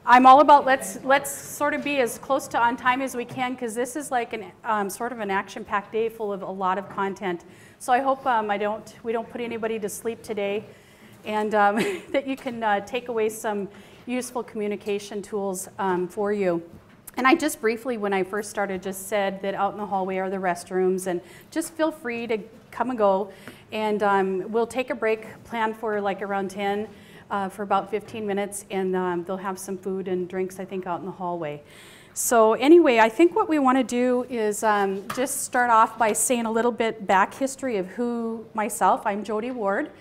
I'm all about let's sort of be as close to on time as we can, because this is like an sort of an action-packed day full of a lot of content. So I hope we don't put anybody to sleep today, and that you can take away some useful communication tools for you. And I just briefly, when I first started, just said that out in the hallway are the restrooms, and just feel free to come and go. And we'll take a break planned for like around 10. For about 15 minutes, and they'll have some food and drinks, I think, out in the hallway. So anyway, I think what we want to do is just start off by saying a little bit back history of myself. I'm Jody Ward,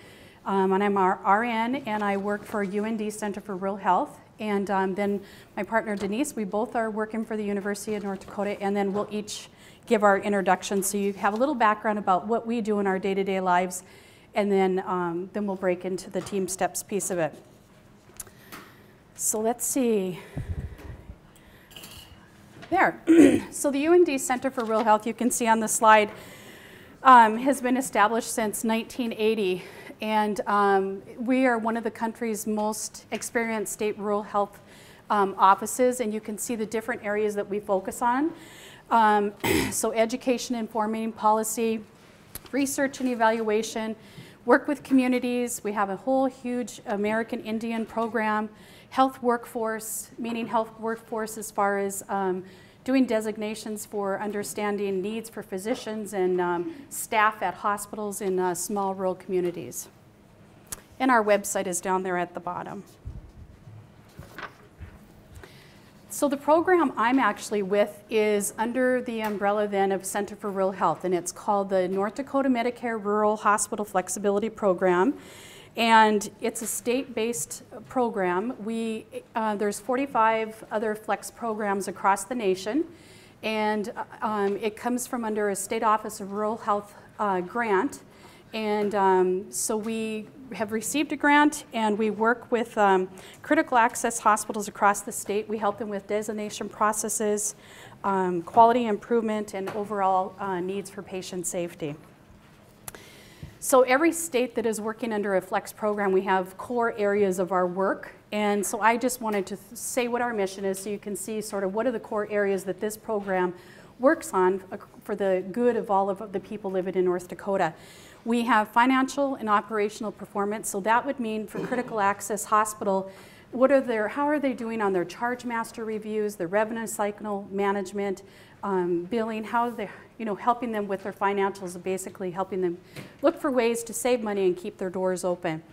and I'm our RN, and I work for UND Center for Rural Health. And then my partner Denise, we both are working for the University of North Dakota, and then we'll each give our introduction so you have a little background about what we do in our day-to-day lives. And then we'll break into the team STEPPS piece of it. So let's see. There. So the UND Center for Rural Health, you can see on the slide, has been established since 1980. And we are one of the country's most experienced state rural health offices. And you can see the different areas that we focus on. So education, informing, policy, research and evaluation, work with communities. We have a whole huge American Indian program, health workforce, meaning health workforce as far as doing designations for understanding needs for physicians and staff at hospitals in small rural communities. And our website is down there at the bottom. So the program I'm actually with is under the umbrella then of Center for Rural Health, and it's called the North Dakota Medicare Rural Hospital Flexibility Program. And it's a state-based program. There's 45 other flex programs across the nation, and it comes from under a State Office of Rural Health grant. And so we have received a grant, and we work with critical access hospitals across the state. We help them with designation processes, quality improvement, and overall needs for patient safety. So every state that is working under a flex program, we have core areas of our work. And so I just wanted to say what our mission is so you can see sort of what are the core areas that this program works on for the good of all of the people living in North Dakota. We have financial and operational performance, so that would mean for critical access hospital, how are they doing on their charge master reviews, their revenue cycle management, billing, how are they helping them with their financials, basically helping them look for ways to save money and keep their doors open.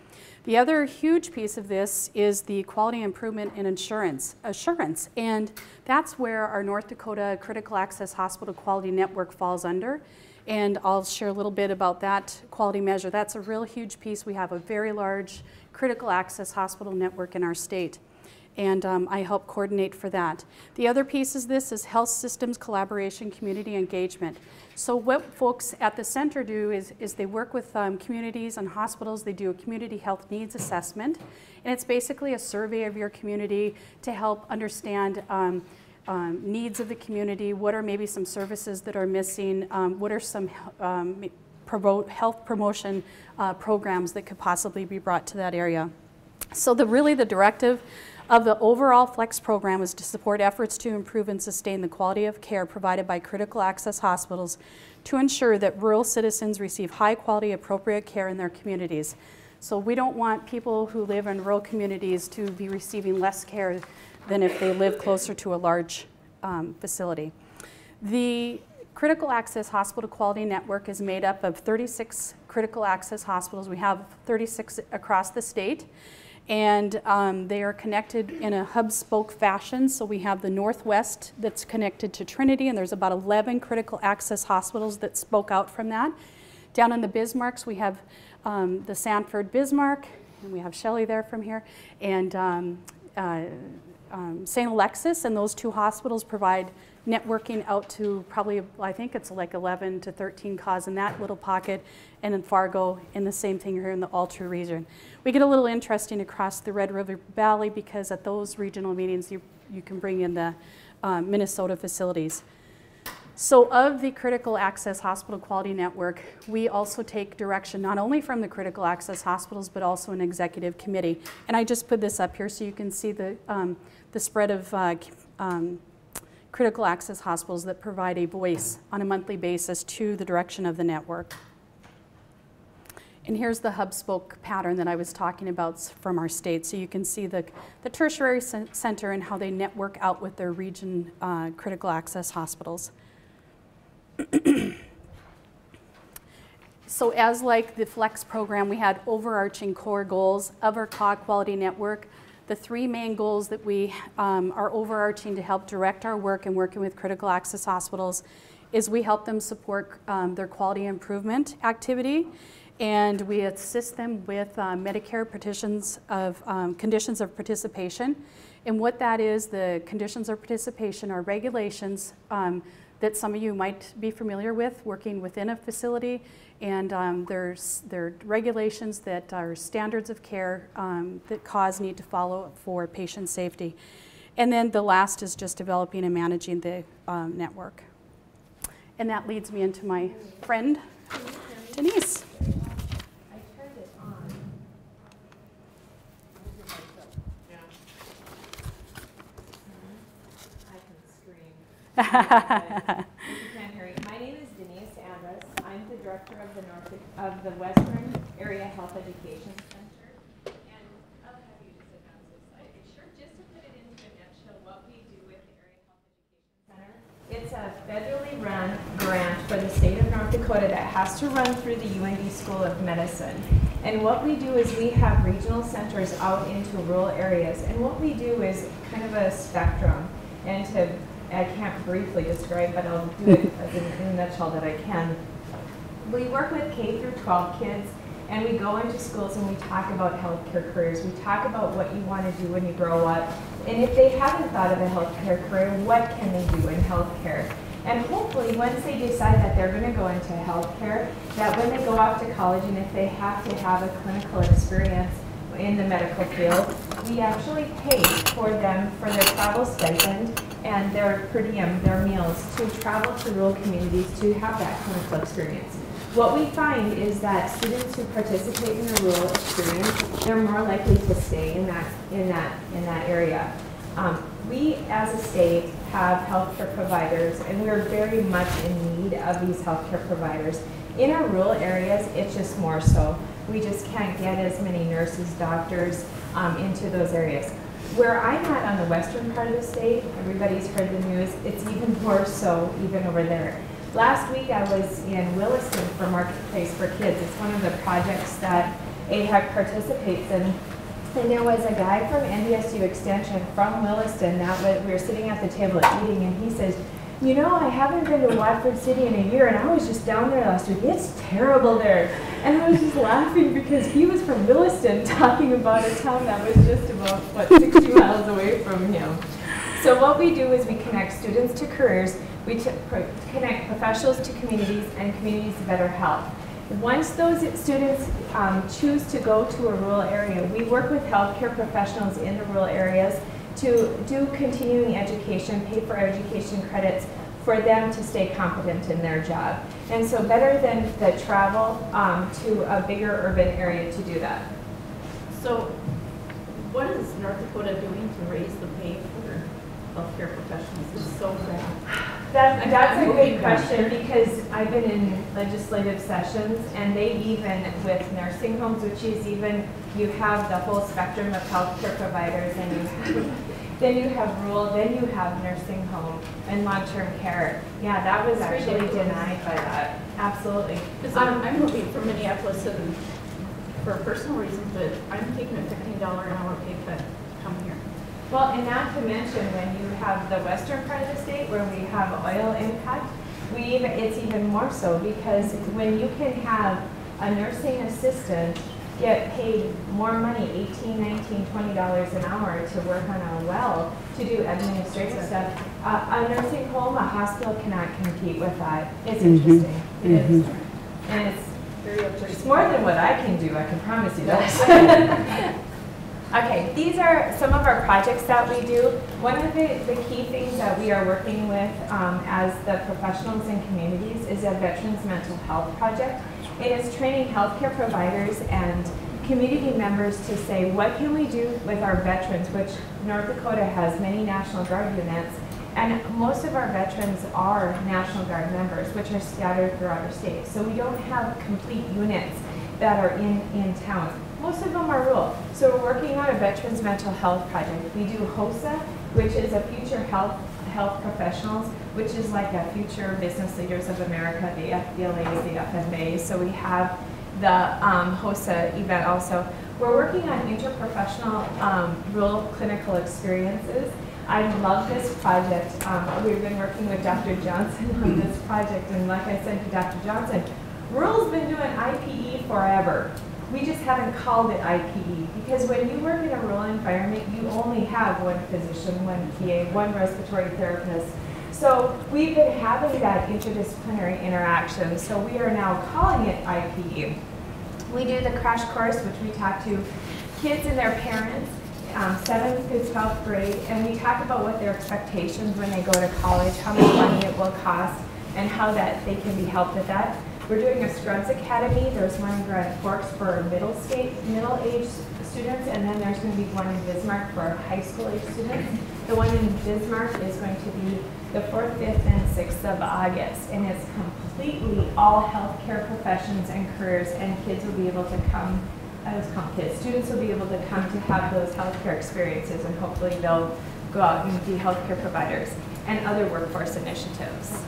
The other huge piece of this is the quality improvement and assurance, and that's where our North Dakota Critical Access Hospital Quality Network falls under. And I'll share a little bit about that quality measure. That's a real huge piece. We have a very large critical access hospital network in our state, and I help coordinate for that. The other piece is health systems collaboration, community engagement. So what folks at the center do is they work with communities and hospitals. They do a community health needs assessment, and it's basically a survey of your community to help understand needs of the community, what are maybe some services that are missing, what are some health promotion programs that could possibly be brought to that area. So really the directive of the overall FLEX program is to support efforts to improve and sustain the quality of care provided by critical access hospitals to ensure that rural citizens receive high quality, appropriate care in their communities. So we don't want people who live in rural communities to be receiving less care than if they live closer to a large facility. The Critical Access Hospital Quality Network is made up of 36 critical access hospitals. We have 36 across the state, and they are connected in a hub-spoke fashion. So we have the Northwest that's connected to Trinity, and there's about 11 critical access hospitals that spoke out from that. Down in the Bismarcks, we have the Sanford Bismarck, and we have Shelley there from here, and St. Alexis, and those two hospitals provide networking out to probably, I think it's like 11 to 13 CAUs in that little pocket, and in Fargo, and the same thing here in the Alta region. We get a little interesting across the Red River Valley because at those regional meetings you can bring in the Minnesota facilities. So of the Critical Access Hospital Quality Network, we also take direction not only from the critical access hospitals, but also an executive committee. And I just put this up here so you can see the spread of critical access hospitals that provide a voice on a monthly basis to the direction of the network. And here's the hub-spoke pattern that I was talking about from our state. So you can see the tertiary center and how they network out with their region critical access hospitals. So as like the FLEX program, we had overarching core goals of our quality network. The three main goals that we are overarching to help direct our work and working with critical access hospitals is we help them support their quality improvement activity, and we assist them with Medicare conditions of participation. And what that is, the conditions of participation are regulations that some of you might be familiar with working within a facility, and there are regulations that are standards of care that cause need to follow for patient safety. And then the last is just developing and managing the network. And that leads me into my friend, Denise. I turned it on. I can scream. If you can't hear me. My name is Denise Andrus. I'm the director of the Western Area Health Education Center. And I'll have you just advance this slide. Sure, just to put it into a nutshell, what we do with the Area Health Education Center. It's a federally run grant for the state of North Dakota that has to run through the UND School of Medicine. And what we do is we have regional centers out into rural areas. And what we do is kind of a spectrum. And I can't briefly describe, but I'll do it in a nutshell that I can. We work with K through 12 kids, and we go into schools and we talk about healthcare careers. We talk about what you want to do when you grow up. And if they haven't thought of a healthcare career, what can they do in healthcare? And hopefully, once they decide that they're going to go into healthcare, that when they go off to college and if they have to have a clinical experience in the medical field, we actually pay for them for their travel stipend and their per diem, their meals, to travel to rural communities to have that clinical experience. What we find is that students who participate in a rural experience, they're more likely to stay in that area. We, as a state, have healthcare providers, and we're very much in need of these healthcare providers. In our rural areas, it's just more so. We just can't get as many nurses, doctors into those areas. Where I'm at on the western part of the state, everybody's heard the news, it's even more so even over there. Last week I was in Williston for Marketplace for Kids. It's one of the projects that AHEC participates in. And there was a guy from NDSU Extension from Williston that we were sitting at the table eating, and he says, you know, I haven't been to Watford City in a year, and I was just down there last week. It's terrible there. And I was just laughing because he was from Williston talking about a town that was just about, 60 miles away from him. So what we do is we connect students to careers, we connect professionals to communities, and communities to better health. Once those students choose to go to a rural area, we work with healthcare professionals in the rural areas to do continuing education, pay for education credits for them to stay competent in their job. And so better than the travel to a bigger urban area to do that. So what is North Dakota doing to raise the pay for healthcare professionals? It's so bad. That's a good question, because I've been in legislative sessions, and they even, with nursing homes, which is even, you have the whole spectrum of healthcare providers, and then you have rural, then you have nursing home and long-term care. Yeah, that was actually denied by that. Absolutely. Because I'm moving from Minneapolis and for personal reasons, but I'm taking a $15 an hour pay cut to come here. Well, and not to mention when you have the western part of the state where we have oil impact, it's even more so, because when you can have a nursing assistant get paid more money, $18, $19, $20 an hour to work on a well, to do administrative stuff, a nursing home, a hospital cannot compete with that. It's interesting. It is. And it's more than what I can do, I can promise you that. Okay, these are some of our projects that we do. One of the key things that we are working with as the professionals and communities is a Veterans Mental Health Project. It is training healthcare providers and community members to say, what can we do with our veterans, which North Dakota has many National Guard units, and most of our veterans are National Guard members, which are scattered throughout our state. So we don't have complete units that are in town. Most of them are rural. So we're working on a Veterans Mental Health Project. We do HOSA, which is a Future Health Professionals, which is like a Future Business Leaders of America, the FBLAs, the FFAs. So we have the HOSA event also. We're working on interprofessional rural clinical experiences. I love this project. We've been working with Dr. Johnson on this project, and like I said to Dr. Johnson, rural's been doing IPE forever. We just haven't called it IPE, because when you work in a rural environment, you only have one physician, one PA, one respiratory therapist. So we've been having that interdisciplinary interaction, so we are now calling it IPE. We do the crash course, which we talk to kids and their parents, 7th through 12th grade, and we talk about what their expectations when they go to college, how much money it will cost, and how that they can be helped with that. We're doing a Scrubs Academy. There's one in Grand Forks for middle-aged students, and then there's going to be one in Bismarck for high school-age students. The one in Bismarck is going to be the 4th, 5th, and 6th of August, and it's completely all healthcare professions and careers, and kids will be able to come, students will be able to come to have those healthcare experiences, and hopefully they'll go out and be healthcare providers and other workforce initiatives.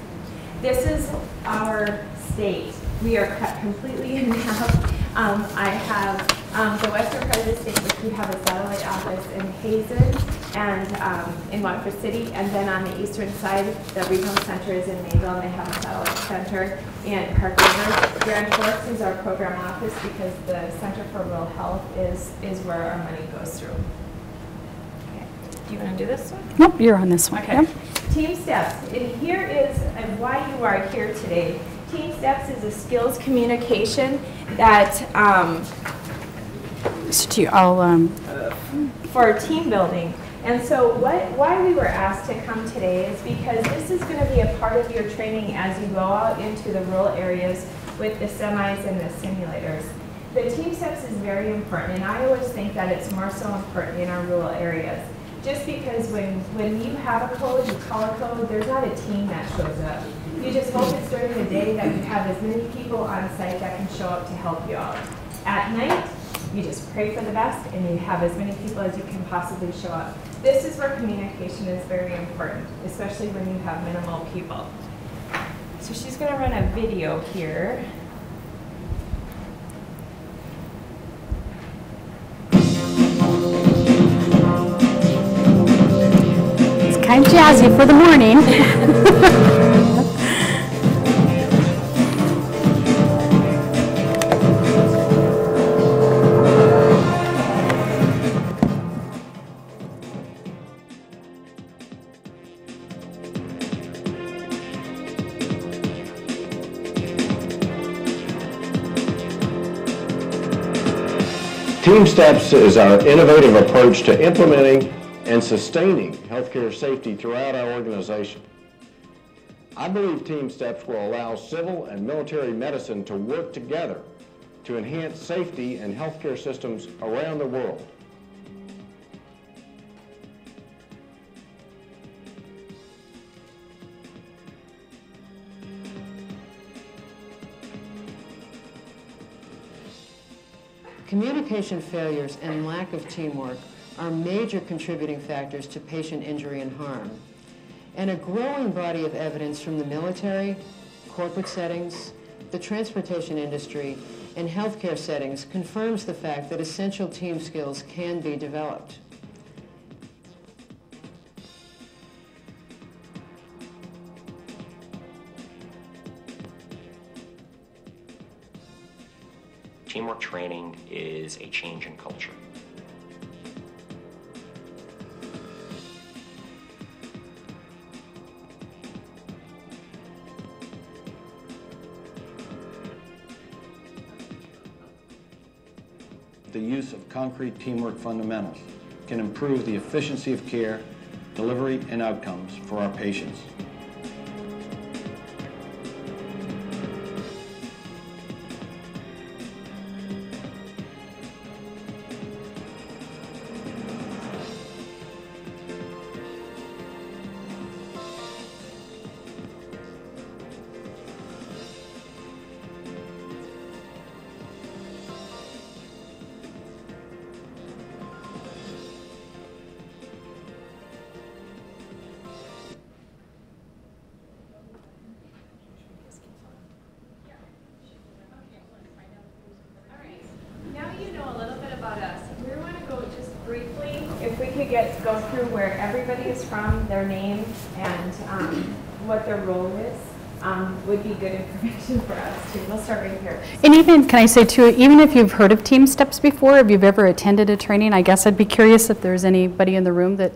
This is our state. We are cut completely in half. I have the western part of the state, which we have a satellite office in Hazen and in Watford City, and then on the eastern side, the regional center is in Mayville, and they have a satellite center in Park River. Grand Forks is our program office because the Center for Rural Health is where our money goes through. Okay. Do you want to do this one? Nope, you're on this one. Okay. Yep. Team STEPPS, and here is why you are here today. Team STEPPS is a skills communication that for team building. And so why we were asked to come today is because this is going to be a part of your training as you go out into the rural areas with the semis and the simulators. The Team STEPPS is very important, and I always think that it's more so important in our rural areas. Just because when you have a code, you call a code, there's not a team that shows up. You just hope it's during the day that you have as many people on site that can show up to help you out. At night, you just pray for the best and you have as many people as you can possibly show up. This is where communication is very important, especially when you have minimal people. So she's going to run a video here. Kind of jazzy for the morning. Team STEPPS is our innovative approach to implementing and sustaining healthcare safety throughout our organization. I believe Team STEPPS will allow civil and military medicine to work together to enhance safety in healthcare systems around the world. Communication failures and lack of teamwork are major contributing factors to patient injury and harm. And a growing body of evidence from the military, corporate settings, the transportation industry, and healthcare settings confirms the fact that essential team skills can be developed. Teamwork training is a change in culture. the use of concrete teamwork fundamentals can improve the efficiency of care, delivery, and outcomes for our patients. If we could go through where everybody is from, their name, and what their role is, would be good information for us too. We'll start right here. And even, can I say too, even if you've heard of Team STEPPS before, if you've ever attended a training, I guess I'd be curious if there's anybody in the room that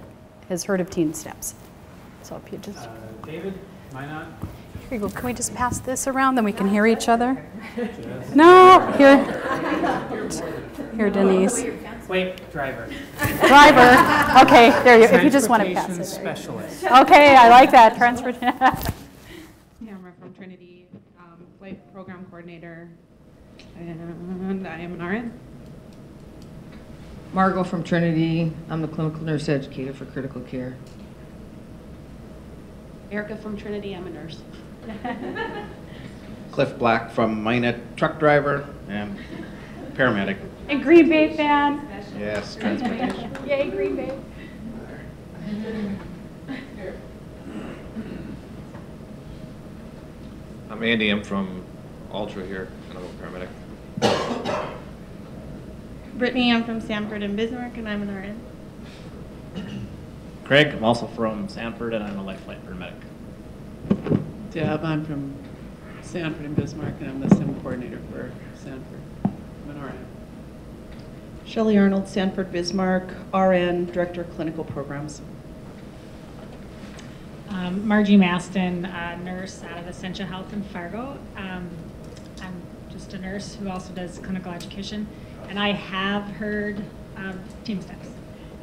has heard of Team STEPPS. So if you just... David, why not? Here you go. Can we just pass this around, then we can hear each other? No, here. Here, Denise. Wait, driver. Driver. Okay, there you go. If you just want to pass it. Specialist. Okay, I like that. Transportation. Tamara from Trinity, flight program coordinator, and I am an RN. Margot from Trinity. I'm the clinical nurse educator for critical care. Erica from Trinity, I'm a nurse. Cliff Black from Minot, truck driver and paramedic. And Green Bay fan. Yes, transportation. Yay, Green Bay. I'm Andy. I'm from Ultra here, and I'm a paramedic. Brittany, I'm from Sanford and Bismarck, and I'm an RN. Craig, I'm also from Sanford, and I'm a life flight paramedic. Deb, I'm from Sanford and Bismarck, and I'm the SIM coordinator for Sanford. I'm an RN. Shelley Arnold, Sanford Bismarck, RN, Director of Clinical Programs. Margie Maston, nurse out of Essentia Health in Fargo. I'm just a nurse who also does clinical education, and I have heard of Team STEPPS.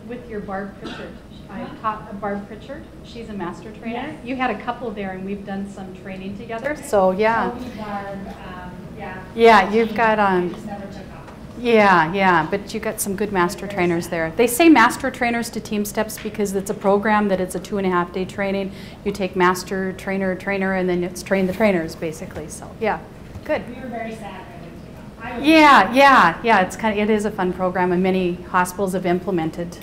With your Barb Pritchard. I taught Barb Pritchard. She's a master trainer. Yes. You had a couple there, and we've done some training together. So yeah. Barb, yeah. Yeah, you've got Just never took off. Yeah, but you got some good master trainers there. They say master trainers to Team STEPPS because it's a program that it's a 2.5-day training. You take master trainer, and then it's train the trainers basically. So yeah, good. We were very sad when it took off. Yeah. It is a fun program, and many hospitals have implemented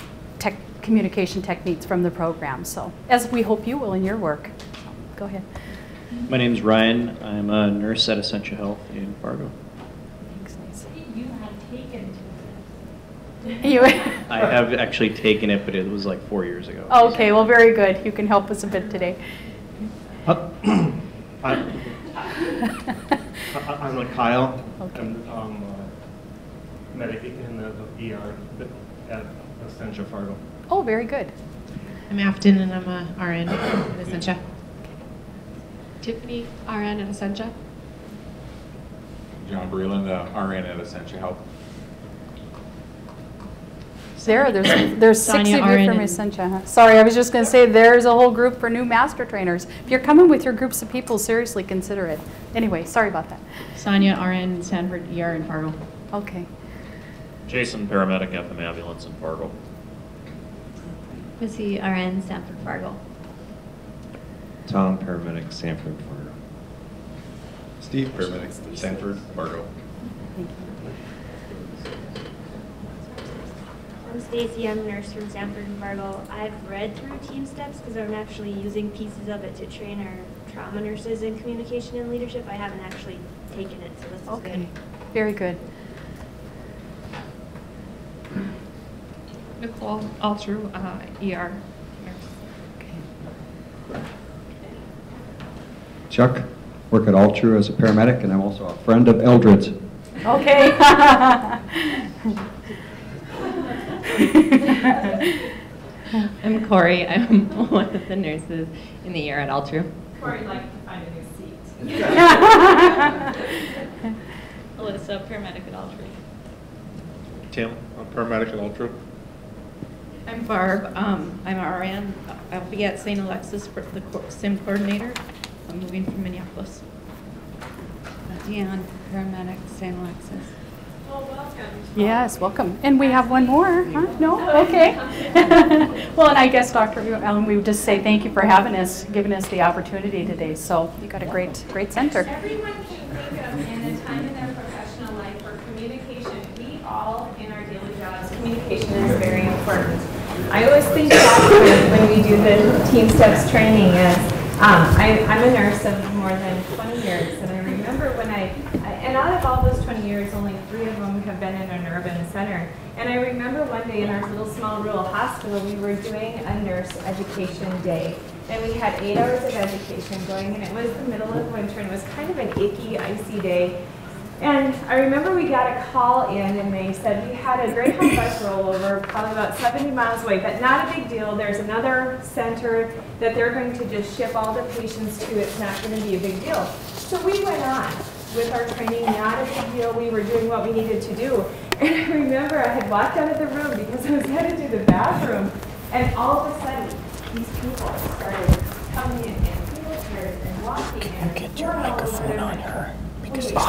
communication techniques from the program. So as we hope you will in your work. So, go ahead. My name is Ryan. I'm a nurse at Essentia Health in Fargo. You had taken I have actually taken it, but it was like 4 years ago. Okay, well, very good. You can help us a bit today. I'm like Kyle. Okay. I'm medic in the ER at Essentia Fargo. Oh, very good. I'm Afton, and I'm a RN at Essentia. Tiffany, RN at Essentia. John Breland, RN at Essentia Health. There's 6 of you Sonia, from RN. Essentia. Huh? Sorry, I was just going to say there's a whole group for new master trainers. If you're coming with your groups of people, seriously consider it. Anyway, sorry about that. Sonia, RN, Sanford, ER in Fargo. Okay. Jason, paramedic at the ambulance in Fargo. Missy, RN, Sanford, Fargo. Tom, paramedic, Sanford, Fargo. Steve, paramedic, Sanford, Fargo. Thank you. I'm Stacy, I'm a nurse from Sanford and Fargo. I've read through Team STEPPS because I'm actually using pieces of it to train our trauma nurses in communication and leadership. I haven't actually taken it, so this is Okay, good. very good. Nicole, Altru, ER. Chuck, work at Altru as a paramedic, and I'm also a friend of Eldred's. Okay. I'm Corey. I'm one of the nurses in the ER at Altru. Corey would like to find a new seat. Alyssa, paramedic at Altru. Tim, a paramedic at Ultra. I'm Barb. I'm RN. I'll be at St. Alexis for the SIMND coordinator. I'm moving from Minneapolis. Deanne, paramedic, St. Alexis. Well, welcome. Yes, welcome. And we have one more, huh? No? Okay. Well, and I guess, Dr. Allen, we would just say thank you for having us, giving us the opportunity today. So you got a great center. Everyone can think of in a time in their professional life where communication, we all in our daily jobs, communication is very important. I always think back when we do the Team Steps training as I'm a nurse of more than 20 years, and I remember when and out of all those 20 years, only 3 of them have been in an urban center. And I remember one day in our little small rural hospital, we were doing a nurse education day. And we had 8 hours of education going, and it was the middle of winter, and it was kind of an icky, icy day. And I remember we got a call in, and they said we had a Greyhound bus rollover, probably about 70 miles away, but not a big deal. There's another center that they're going to just ship all the patients to. It's not going to be a big deal. So we went on with our training, not a big deal. We were doing what we needed to do. And I remember I had walked out of the room because I was headed to the bathroom, and all of a sudden, these people started coming in wheelchairs and walking in. Get your microphone on her. Because okay.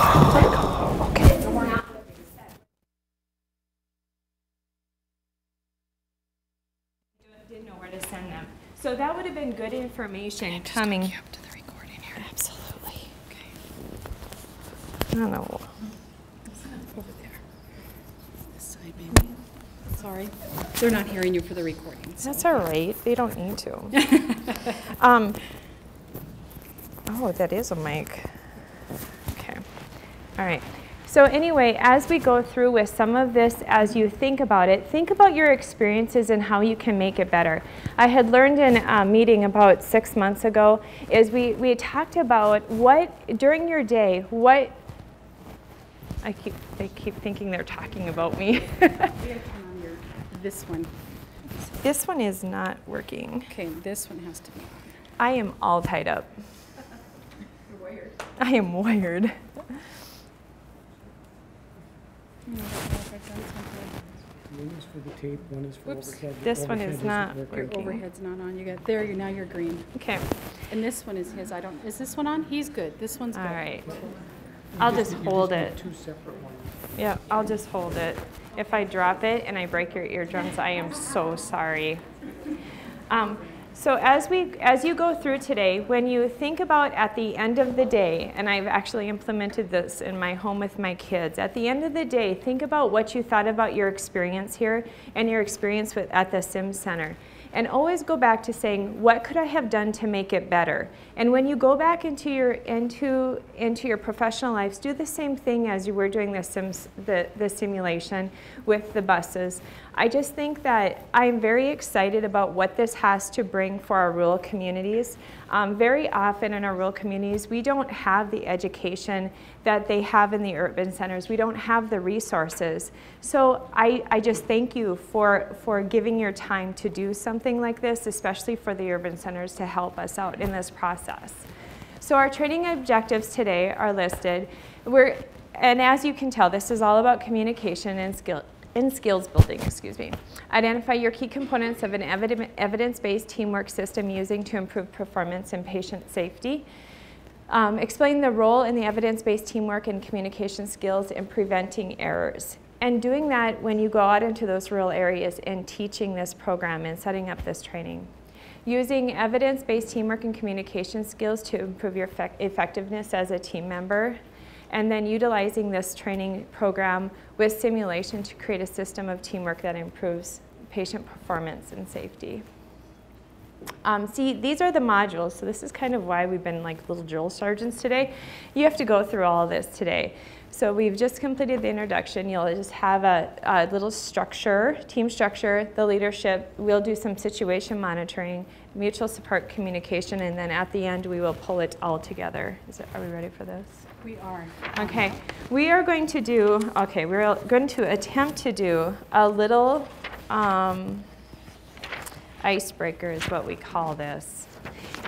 Didn't know where to send them. So that would have been good information coming. Up to the recording here. Absolutely. Okay. I don't know. Over there. This side, maybe. Sorry. They're not hearing you for the recording. So. That's all right. They don't need to. Oh, that is a mic. Okay. All right. So anyway, as we go through with some of this, as you think about it, think about your experiences and how you can make it better. I had learned in a meeting about 6 months ago, is we had talked about what, during your day, what, they keep thinking they're talking about me. This one. This one is not working. Okay, this one has to be on. I am all tied up. You're wired. I am wired. One is for the tape, one is for overhead. This one is not Your working. overhead's not on. You got there. Now you're green. Okay. And this one is his. Is this one on? He's good. This one's good. All right. I'll just hold it. Two separate ones. Yeah, I'll just hold it. If I drop it and I break your eardrums, I am so sorry. So as you go through today, when you think about at the end of the day, and I've actually implemented this in my home with my kids, at the end of the day, think about what you thought about your experience here and your experience at the SIMND Center. And always go back to saying, what could I have done to make it better? And when you go back into your professional lives, do the same thing as you were doing the simulation with the buses. I just think that I'm very excited about what this has to bring for our rural communities. Very often in our rural communities, we don't have the education that they have in the urban centers. We don't have the resources. So I just thank you for giving your time to do something like this, especially for the urban centers to help us out in this process. So our training objectives today are listed. And as you can tell, this is all about communication and skills building, excuse me. Identify your key components of an evidence-based teamwork system using to improve performance and patient safety. Explain the role in the evidence-based teamwork and communication skills in preventing errors. And doing that when you go out into those rural areas and teaching this program and setting up this training. Using evidence-based teamwork and communication skills to improve your effectiveness as a team member. And then utilizing this training program with simulation to create a system of teamwork that improves patient performance and safety. See, these are the modules, so this is kind of why we've been like little drill sergeants today. You have to go through all of this today. So we've just completed the introduction. You'll just have a little structure, team structure, the leadership. We'll do some situation monitoring, mutual support communication, and then at the end we will pull it all together. Are we ready for this? We are. Okay, we're going to attempt to do a little icebreaker is what we call this.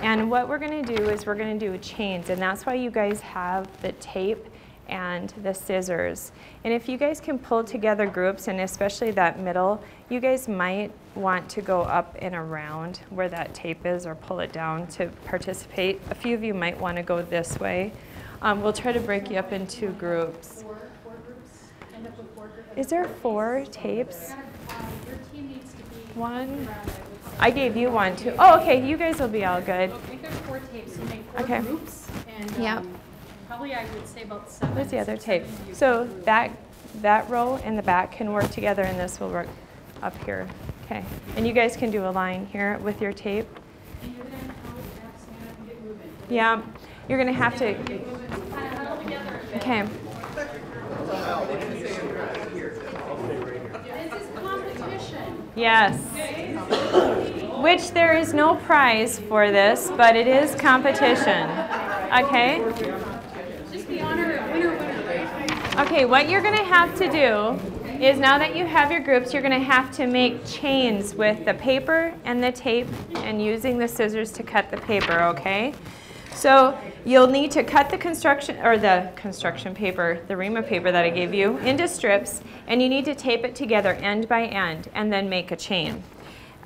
And what we're going to do is we're going to do chains, and that's why you guys have the tape and the scissors. And if you guys can pull together groups, and especially that middle, you guys might want to go up and around where that tape is or pull it down to participate. A few of you might want to go this way. We'll try to break you up into groups. Four groups? End up with 4 groups? Is there 4 tapes? Your team needs to be 1. around, I gave you 1 too. Oh, okay, you guys will be all good. I think there's 4 tapes. You make 4 Okay. groups, and Yep. probably I would say about 7. Where's the other tape? So that row in the back can work together, and this will work up here. Okay, and you guys can do a line here with your tape. And you're going to have to stand up and get moving. Yeah, you're going to have to. Kind of huddle together a bit. Okay. This is competition. Yes. Which there is no prize for this, but it is competition. Okay? Just the honor of winner, right? Okay, what you're going to have to do is now that you have your groups, you're going to have to make chains with the paper and the tape and using the scissors to cut the paper, okay? So you'll need to cut the construction paper, the Rima paper that I gave you, into strips, and you need to tape it together end by end and then make a chain.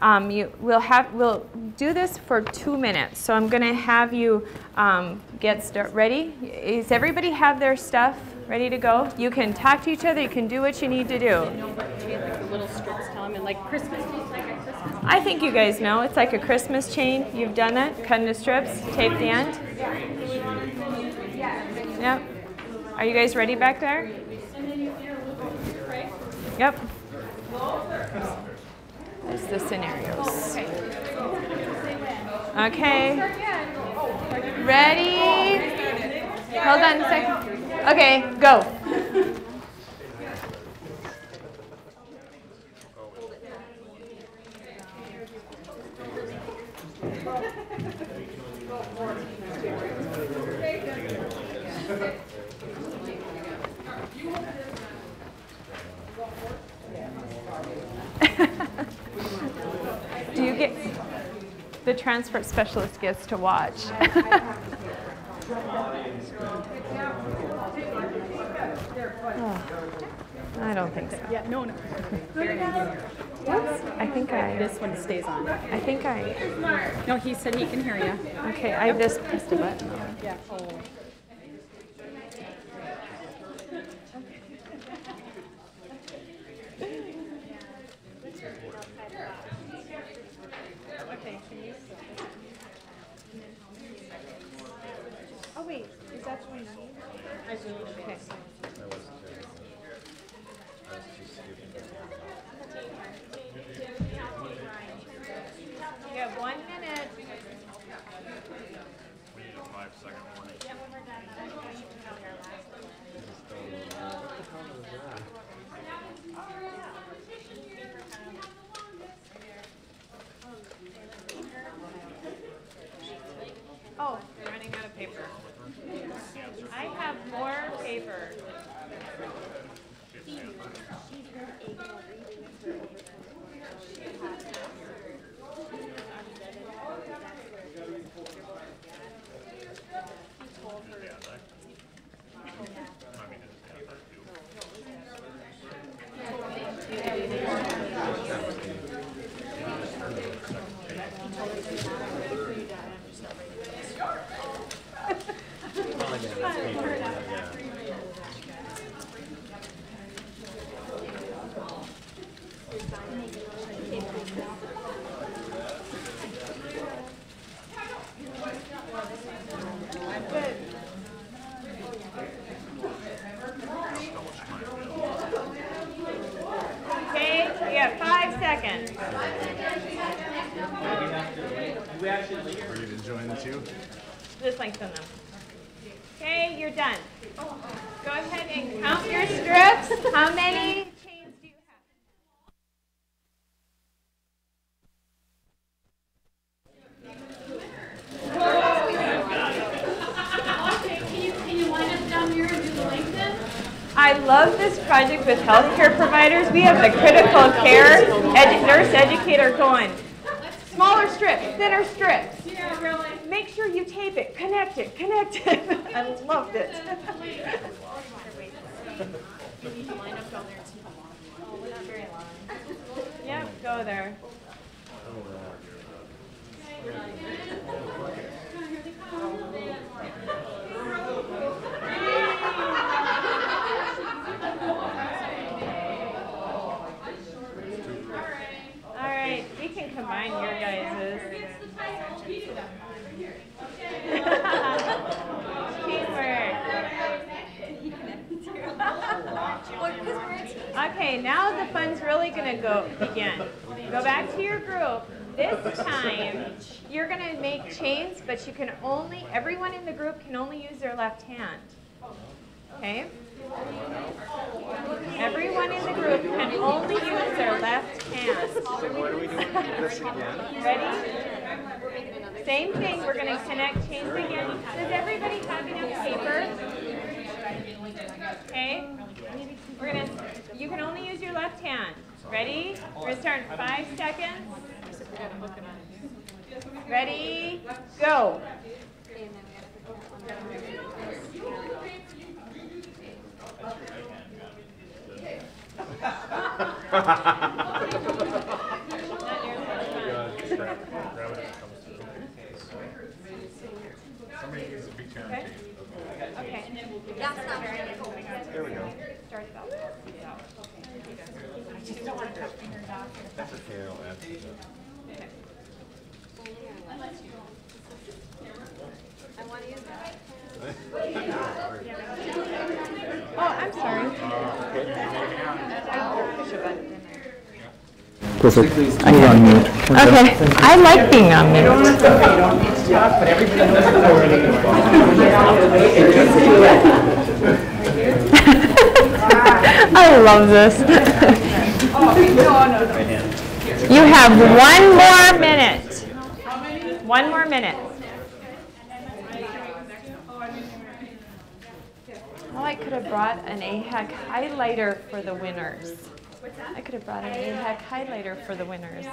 We'll do this for 2 minutes. So I'm going to have you ready. Does everybody have their stuff ready to go? You can talk to each other. You can do what you need to do. Like the little strips, tell them, and like Christmas, like a Christmas. I think you guys know. It's like a Christmas chain. You've done that. Cut into strips. Tape the end. Yep. Are you guys ready back there? Yep. There's the scenarios. Okay. Ready? Hold on a second. Okay, go. Do you get, the transport specialist gets to watch. Oh, I don't think so. Yeah, no. Oops, I think This one stays on. I think No, he said he can hear you. Okay, I just pressed a button. Yeah. Oh. Oh wait, is that 29? I will. Okay. You have 1 minute. We need a 5-second warning. Yeah, when we're done, I'm going to tell your last Oh, you're running out of paper. I have more paper. Okay, we have 5 seconds. For you to join the two? Just lengthen them. Okay, you're done. Go ahead and count your strips. How many chains do you Okay, can you line up down here and do the lengthen? I love this project with healthcare providers. We have the critical care nurse educator going. Smaller strips, thinner strips. Yeah, really. Make make sure you tape it, connect it, connect it. I loved it. You need to line up down there and see how long. Oh, we're not very long. Yep, go there. All right, we can combine your guys's. Teamwork. Okay, now the fun's really going to begin. Go back to your group. This time, you're going to make chains, but you can only, everyone in the group can only use their left hand. Okay? Everyone in the group can only use their left hand. So what are we doing? This again? Ready? Same thing, we're going to connect chains again. Does everybody have enough paper? Okay? You can only use your left hand. Ready? We're going to start in 5 seconds. Ready? Go. Somebody needs to be chair. Okay. Okay. That's not very good. There we go. Start it out. I just don't want to touch fingers off. That's okay, I'll add to that. Okay. I want to use that. Oh, I'm sorry. Perfect. You're on mute. Okay. I like being on mute. You don't need to talk, but everybody knows it's already. I love this. You have 1 more minute. 1 more minute. Oh, I could have brought an AHEC highlighter for the winners. I could have brought an AHEC highlighter for the winners.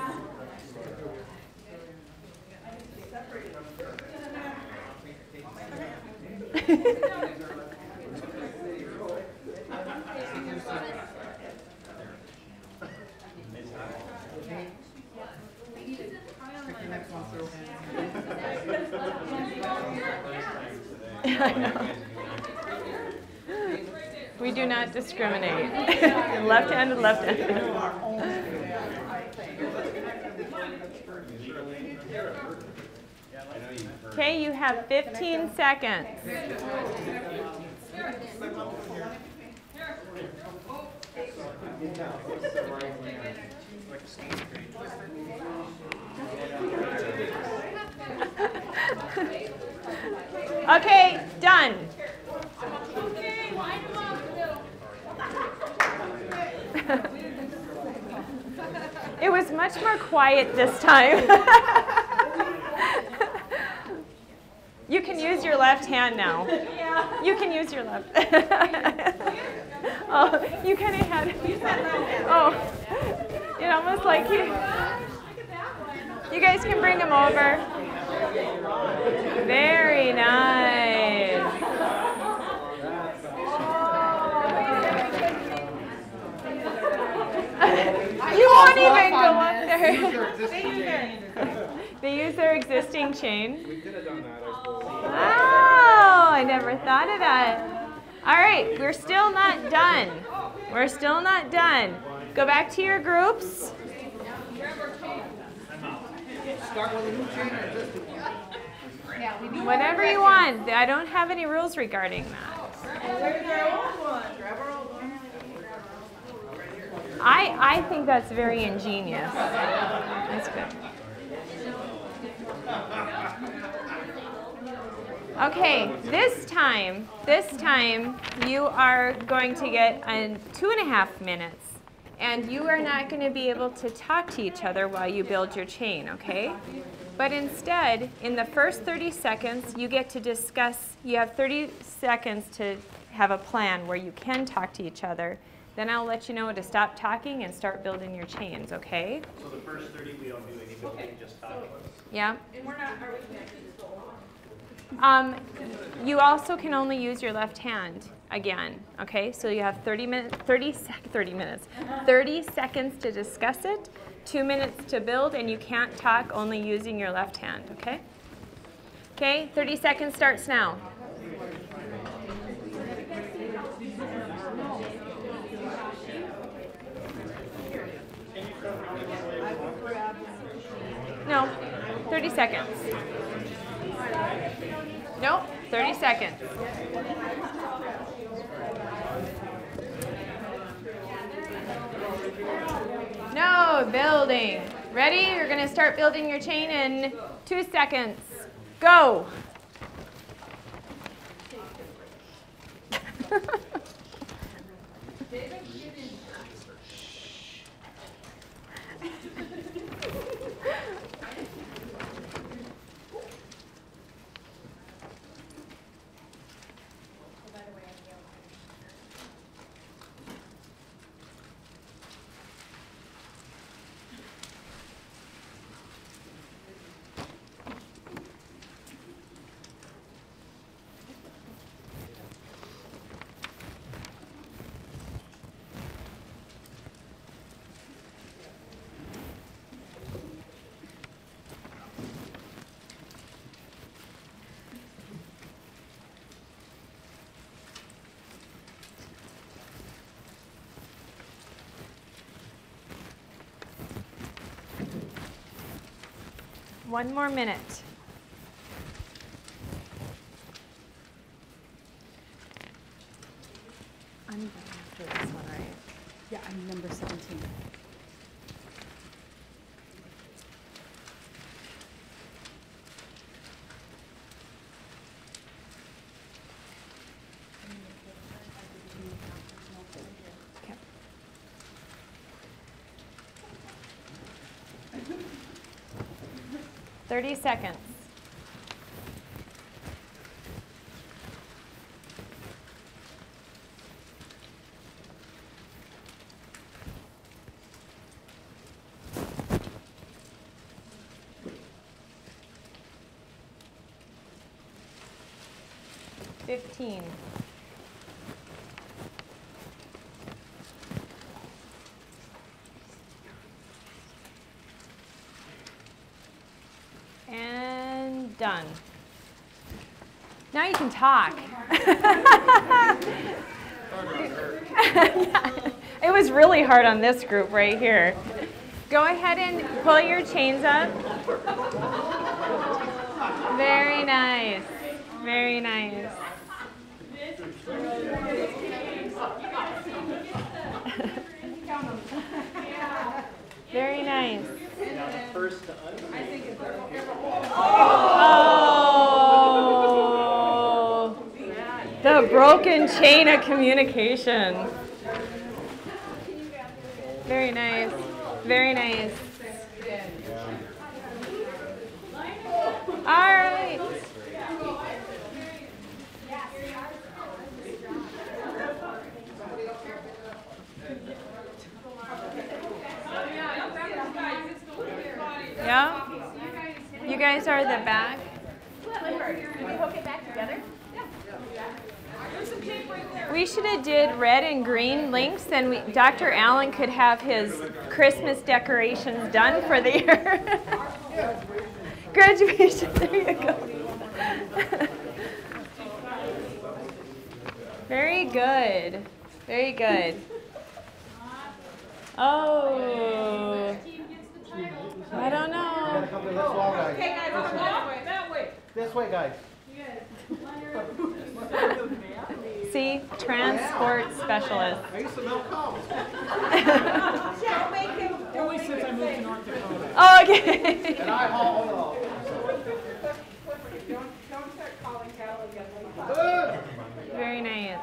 We do not discriminate. Left-handed, left-handed. Okay, you have 15 seconds. Okay, done. It was much more quiet this time. You can use your left hand now. You can use your left. Oh, you kind of had. Oh, it almost like you. You guys can bring them over. Very nice. You won't even go up there. They use their existing chain. We could have done that, I suppose. Oh, I never thought of that. All right, we're still not done. We're still not done. Go back to your groups. Start with a new chain or just Whatever you want. I don't have any rules regarding that. I think that's very ingenious. That's good. Okay, this time you are going to get 2.5 minutes. And you are not going to be able to talk to each other while you build your chain, okay? But instead, in the first 30 seconds, you get to discuss, you have 30 seconds to have a plan where you can talk to each other. Then I'll let you know to stop talking and start building your chains, okay? So the first 30 we don't do any building, just talking. Yeah. And we're not, are we connected to the You also can only use your left hand again, okay? So you have 30 seconds to discuss it, 2 minutes to build, and you can't talk only using your left hand, okay? Okay, 30 seconds starts now. No, 30 seconds. Nope, 30 seconds. No, building. Ready? You're going to start building your chain in 2 seconds. Go. One more minute. I'm after this one, right? Yeah, I'm number 17. Okay. 30 seconds. $15. And done. Now you can talk. It was really hard on this group right here. Go ahead and pull your chains up. Very nice. Very nice. Very nice. Oh, the broken chain of communication. Very nice. Very nice. All right. Yeah? You guys are the back? Can we hook it back together? We should have did red and green links, then Dr. Allen could have his Christmas decorations done for the year. Graduation, there you go. Very good. Very good. Oh. I don't know. Okay, guys, that way. This way, guys. See, transport specialist. Only since I moved to North Dakota. Oh, okay. And I haul. Very nice.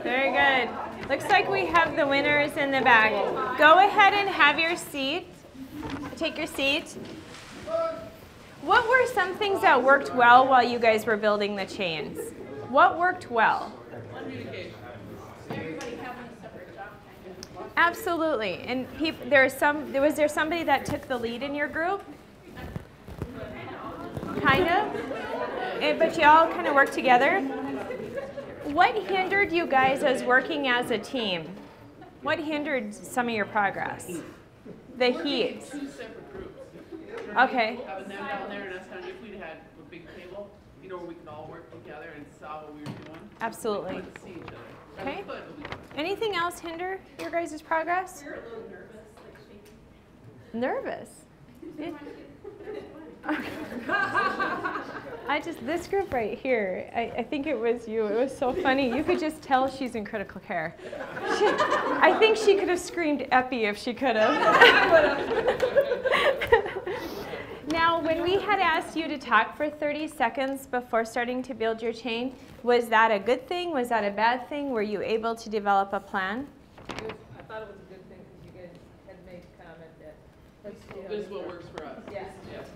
Very good. Looks like we have the winners in the back. Go ahead and have your seat. Take your seat. What were some things that worked well while you guys were building the chains? What worked well? Absolutely. And was there somebody that took the lead in your group? but you all kind of work together. What hindered you guys as working as a team? What hindered some of your progress? The heat. Two separate groups. Okay. Having them down there and us down here, if we'd had a big table, you know, where we could all work together and saw what we were doing. Absolutely. We could see each other. Okay. Anything else hinder your guys' progress? We're a little nervous, like shaking. Nervous? This group right here, I think it was you. It was so funny. You could just tell she's in critical care. I think she could have screamed epi if she could have. Now, when we had asked you to talk for 30 seconds before starting to build your chain, was that a good thing? Was that a bad thing? Were you able to develop a plan? I thought it was a good thing because you guys had made a comment that This is what works for us. Yes. Yes.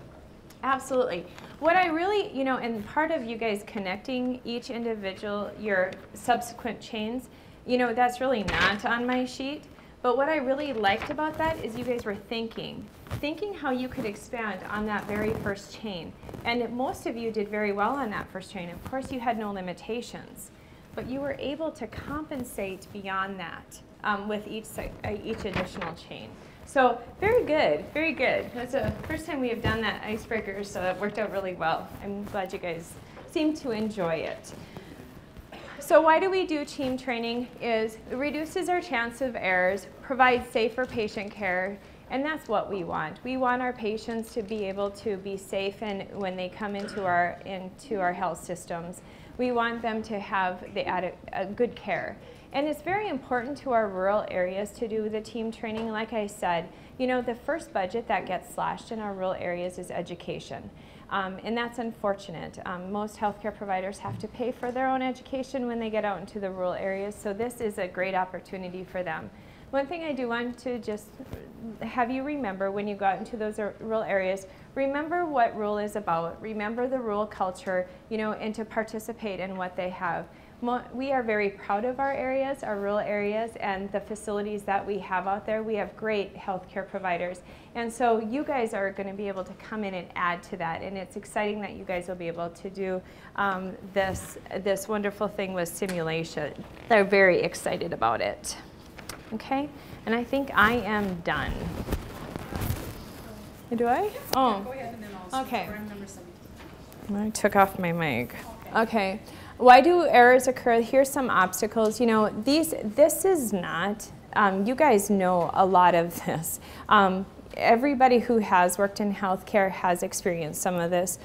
Absolutely. What I really, and part of you guys connecting each individual, your subsequent chains, that's really not on my sheet. But what I really liked about that is you guys were thinking how you could expand on that very first chain. And most of you did very well on that first chain. Of course, you had no limitations, but you were able to compensate beyond that with each additional chain. So very good, very good. That's the first time we have done that icebreaker, so that worked out really well. I'm glad you guys seem to enjoy it. So why do we do team training? It reduces our chance of errors, provides safer patient care, and that's what we want. We want our patients to be able to be safe and when they come into our health systems. We want them to have good care. And it's very important to our rural areas to do the team training. Like I said, the first budget that gets slashed in our rural areas is education. And that's unfortunate. Most healthcare providers have to pay for their own education when they get out into the rural areas, so this is a great opportunity for them. One thing I do want to just have you remember when you go out into those rural areas, remember what rural is about, remember the rural culture, and to participate in what they have. We are very proud of our areas, our rural areas, and the facilities that we have out there. We have great healthcare providers. And so you guys are going to be able to come in and add to that. And it's exciting that you guys will be able to do this wonderful thing with simulation. They're very excited about it. Okay? And I think I am done. Do I? Oh. Go ahead and then I'll okay. program number 17. I took off my mic. Okay. Why do errors occur? Here's some obstacles. This is not, you guys know a lot of this. Everybody who has worked in healthcare has experienced some of this.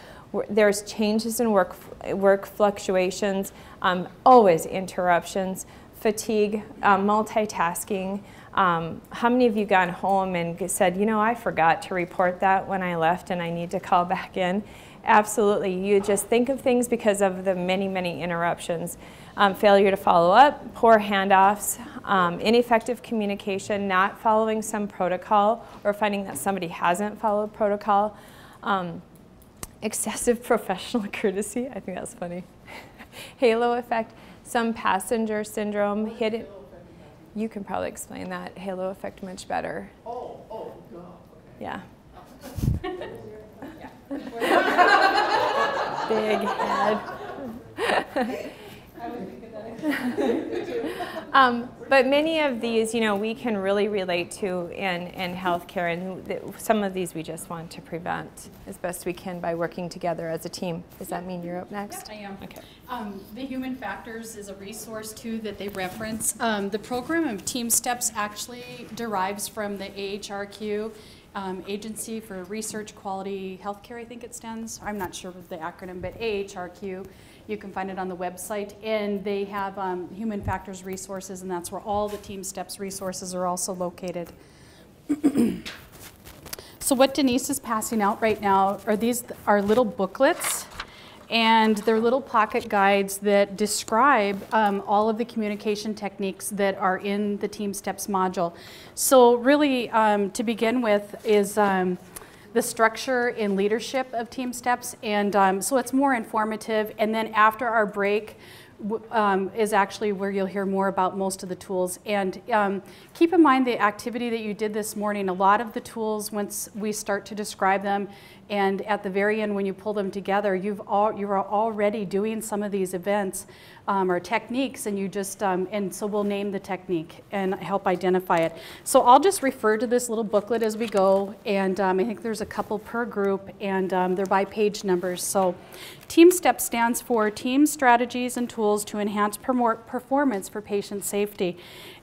There's changes in work fluctuations, always interruptions, fatigue, multitasking. How many of you gone home and said, I forgot to report that when I left and I need to call back in? Absolutely. You just think of things because of the many, many interruptions. Failure to follow up, poor handoffs, ineffective communication, not following some protocol or finding that somebody hasn't followed protocol, excessive professional courtesy. I think that's funny. Halo effect, some passenger syndrome, hidden. You can probably explain that halo effect much better. Oh, God. Okay. Yeah. Big head. But many of these, we can really relate to in healthcare, and some of these we just want to prevent as best we can by working together as a team. Does that mean you're up next? Yep, I am. Okay. The Human Factors is a resource too that they reference. The program of Team STEPPS actually derives from the AHRQ. Agency for Research Quality Healthcare, I think it stands. I'm not sure of the acronym, but AHRQ. You can find it on the website, and they have human factors resources, and that's where all the Team STEPPS resources are also located. So what Denise is passing out right now are little booklets, and they're little pocket guides that describe all of the communication techniques that are in the Team STEPPS module. So really, to begin with, is the structure and leadership of Team STEPPS, and so it's more informative. And then after our break, is actually where you'll hear more about most of the tools. And keep in mind the activity that you did this morning. A lot of the tools, once we start to describe them, and at the very end when you pull them together, you are already doing some of these events or techniques, and you just, and so we'll name the technique and help identify it. So I'll just refer to this little booklet as we go, and I think there's a couple per group, and they're by page numbers. So Team STEPPS stands for Team Strategies and Tools to Enhance Performance for Patient Safety.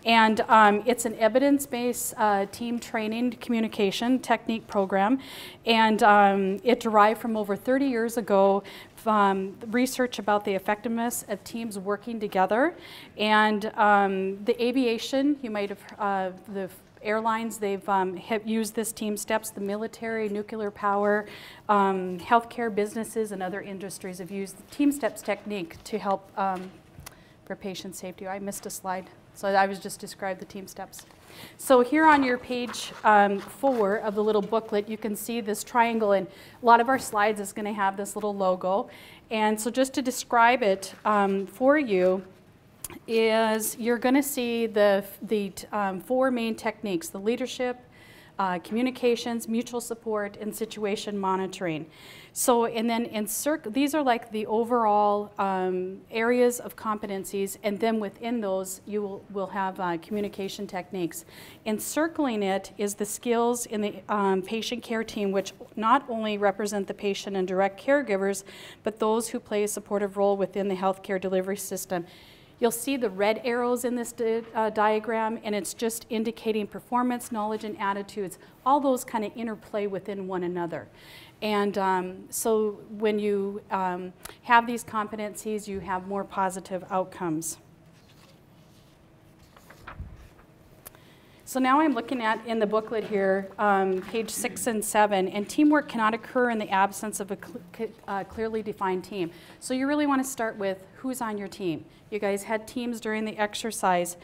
And it's an evidence-based team training communication technique program, and it derived from over 30 years ago research about the effectiveness of teams working together. And the aviation, you might have, the airlines, they've have used this Team STEPPS. The military, nuclear power, healthcare businesses, and other industries have used the Team STEPPS technique to help for patient safety. I missed a slide, so I was just described the Team STEPPS. So here on your page 4 of the little booklet, you can see this triangle, and a lot of our slides is going to have this little logo. And so just to describe it for you, is you're going to see the 4 main techniques: the leadership, communications, mutual support, and situation monitoring. So, and then these are like the overall areas of competencies, and then within those you will have communication techniques. Encircling it is the skills in the patient care team, which not only represent the patient and direct caregivers, but those who play a supportive role within the healthcare delivery system. You'll see the red arrows in this diagram, and it's just indicating performance, knowledge, and attitudes. All those kind of interplay within one another. And so when you have these competencies, you have more positive outcomes. So now I'm looking at, in the booklet here, page 6 and 7, and teamwork cannot occur in the absence of a clearly defined team. So you really want to start with who's on your team. You guys had teams during the exercise,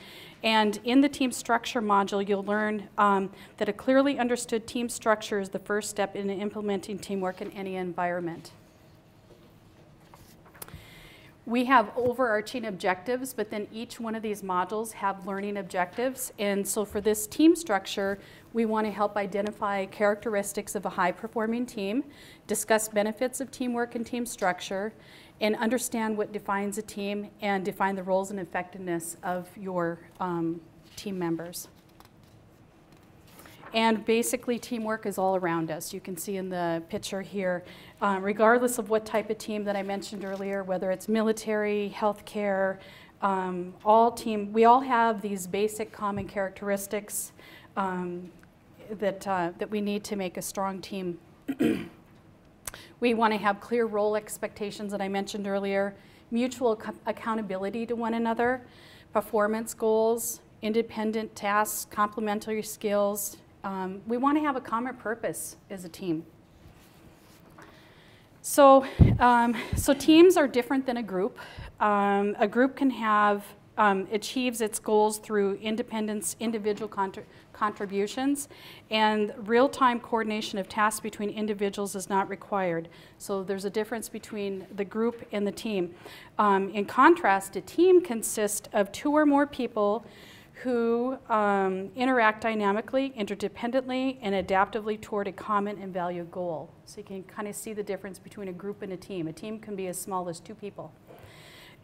and in the team structure module, you'll learn that a clearly understood team structure is the first step in implementing teamwork in any environment. We have overarching objectives, but then each one of these modules have learning objectives. And so for this team structure, we want to help identify characteristics of a high-performing team, discuss benefits of teamwork and team structure, and understand what defines a team, and define the roles and effectiveness of your team members. And basically, teamwork is all around us. You can see in the picture here, regardless of what type of team that I mentioned earlier, whether it's military, healthcare, we all have these basic common characteristics that we need to make a strong team. We want to have clear role expectations that I mentioned earlier, mutual accountability to one another, performance goals, independent tasks, complementary skills. We want to have a common purpose as a team. So, so teams are different than a group. A group can have, achieves its goals through independence, individual contributions, and real-time coordination of tasks between individuals is not required. So there's a difference between the group and the team. In contrast, a team consists of 2 or more people who interact dynamically, interdependently, and adaptively toward a common and valued goal. So you can kind of see the difference between a group and a team. A team can be as small as 2 people.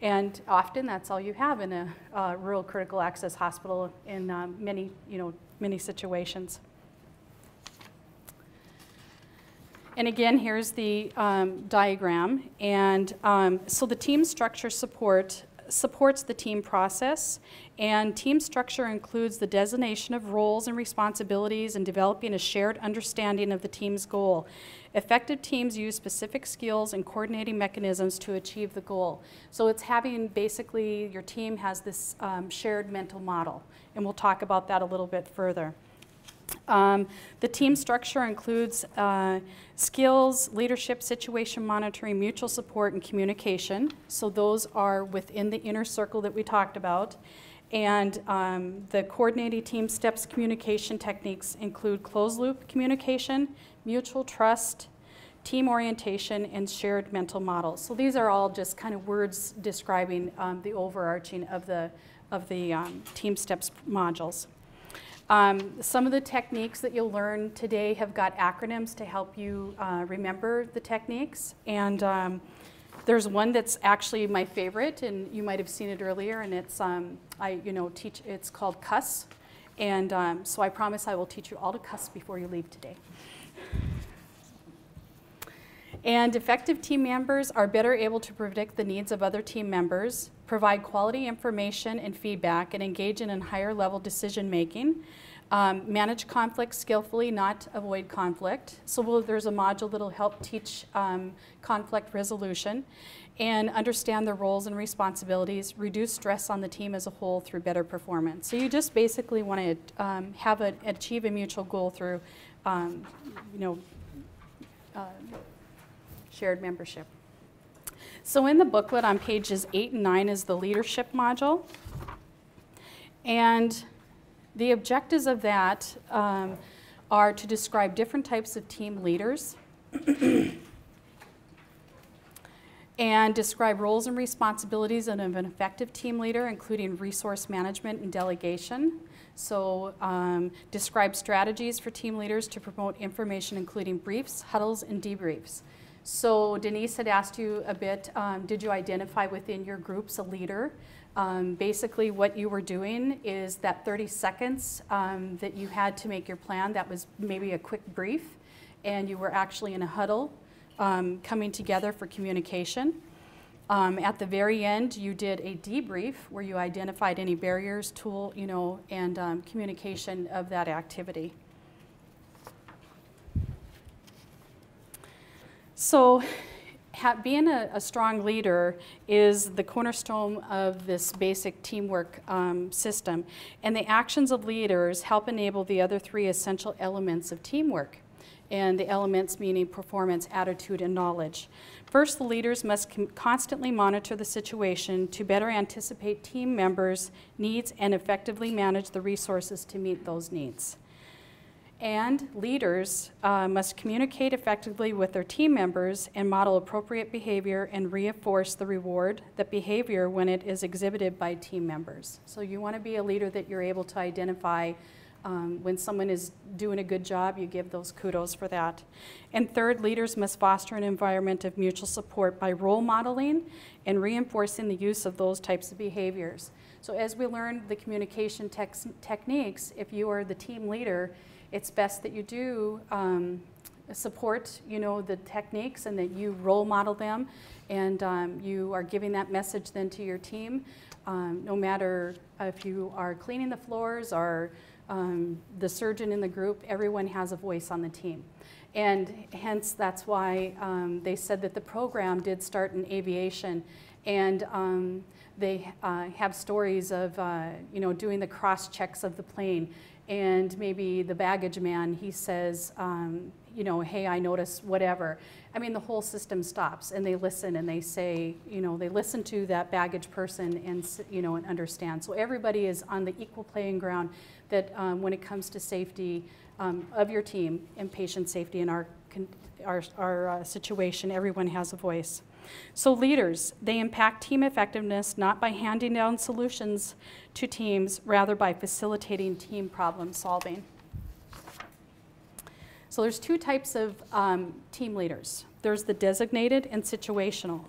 And often that's all you have in a rural critical access hospital in many situations. And again, here's the diagram. And so the team structure supports the team process, and team structure includes the designation of roles and responsibilities and developing a shared understanding of the team's goal. Effective teams use specific skills and coordinating mechanisms to achieve the goal. So it's having, basically, your team has this shared mental model, and we'll talk about that a little bit further. The team structure includes skills, leadership, situation monitoring, mutual support, and communication. So those are within the inner circle that we talked about. And the coordinating team STEPPS communication techniques include closed loop communication, mutual trust, team orientation, and shared mental models. So these are all just kind of words describing the overarching of the Team Steps modules. Some of the techniques that you'll learn today have got acronyms to help you remember the techniques. And there's one that's actually my favorite, and you might have seen it earlier, and it's, it's called CUSS. And so I promise I will teach you all to cuss before you leave today. And effective team members are better able to predict the needs of other team members, provide quality information and feedback, and engage in higher level decision making. Manage conflict skillfully, not avoid conflict. So there's a module that'll help teach conflict resolution, and understand their roles and responsibilities, reduce stress on the team as a whole through better performance. So you just basically want to achieve a mutual goal through, shared membership. So in the booklet on pages 8 and 9 is the leadership module. And the objectives of that are to describe different types of team leaders and describe roles and responsibilities of an effective team leader, including resource management and delegation. So describe strategies for team leaders to promote information, including briefs, huddles, and debriefs. So Denise had asked you a bit, did you identify within your groups a leader? Basically what you were doing is that 30 seconds that you had to make your plan, that was maybe a quick brief, and you were actually in a huddle coming together for communication. At the very end, you did a debrief where you identified any barriers, and communication of that activity. So being a strong leader is the cornerstone of this basic teamwork system. And the actions of leaders help enable the other 3 essential elements of teamwork. And the elements meaning performance, attitude, and knowledge. First, the leaders must constantly monitor the situation to better anticipate team members' needs and effectively manage the resources to meet those needs. And leaders must communicate effectively with their team members and model appropriate behavior and reinforce the reward that behavior when it is exhibited by team members. So you want to be a leader that you're able to identify when someone is doing a good job, you give those kudos for that. And third, leaders must foster an environment of mutual support by role modeling and reinforcing the use of those types of behaviors. So as we learn the communication techniques, if you are the team leader, it's best that you do support, the techniques, and that you role model them, and you are giving that message then to your team. No matter if you are cleaning the floors or the surgeon in the group, everyone has a voice on the team. And hence that's why they said that the program did start in aviation, and they have stories of doing the cross checks of the plane, and maybe the baggage man, he says, hey, I noticed whatever. I mean, the whole system stops, and they listen, and they say, they listen to that baggage person and, and understand. So everybody is on the equal playing ground that when it comes to safety of your team and patient safety in our situation, everyone has a voice. So leaders, they impact team effectiveness not by handing down solutions to teams, rather by facilitating team problem solving. So there's 2 types of team leaders. There's the designated and situational.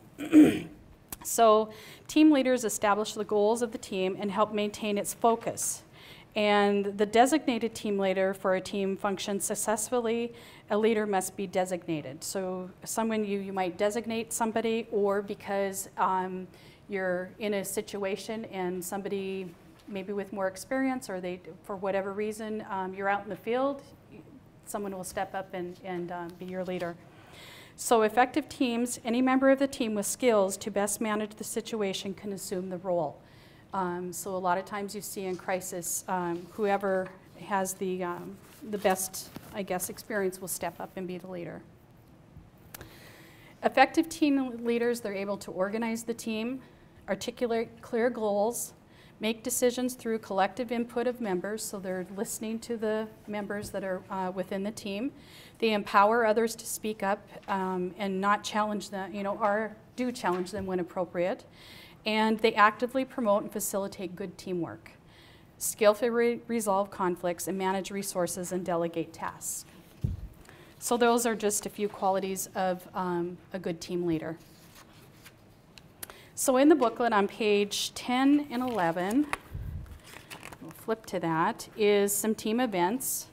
So team leaders establish the goals of the team and help maintain its focus. And the designated team leader, for a team functions successfully, a leader must be designated. So someone you might designate somebody, or because you're in a situation and somebody maybe with more experience, or they, for whatever reason, you're out in the field, someone will step up and be your leader. So effective teams, any member of the team with skills to best manage the situation can assume the role. So a lot of times you see in crisis, whoever has the best, I guess, experience will step up and be the leader. Effective team leaders, they're able to organize the team, articulate clear goals, make decisions through collective input of members, so they're listening to the members that are within the team. They empower others to speak up and not challenge them, or do challenge them when appropriate. And they actively promote and facilitate good teamwork, skillfully resolve conflicts, and manage resources and delegate tasks. So those are just a few qualities of a good team leader. So in the booklet on page 10 and 11, we'll flip to that, is some team events.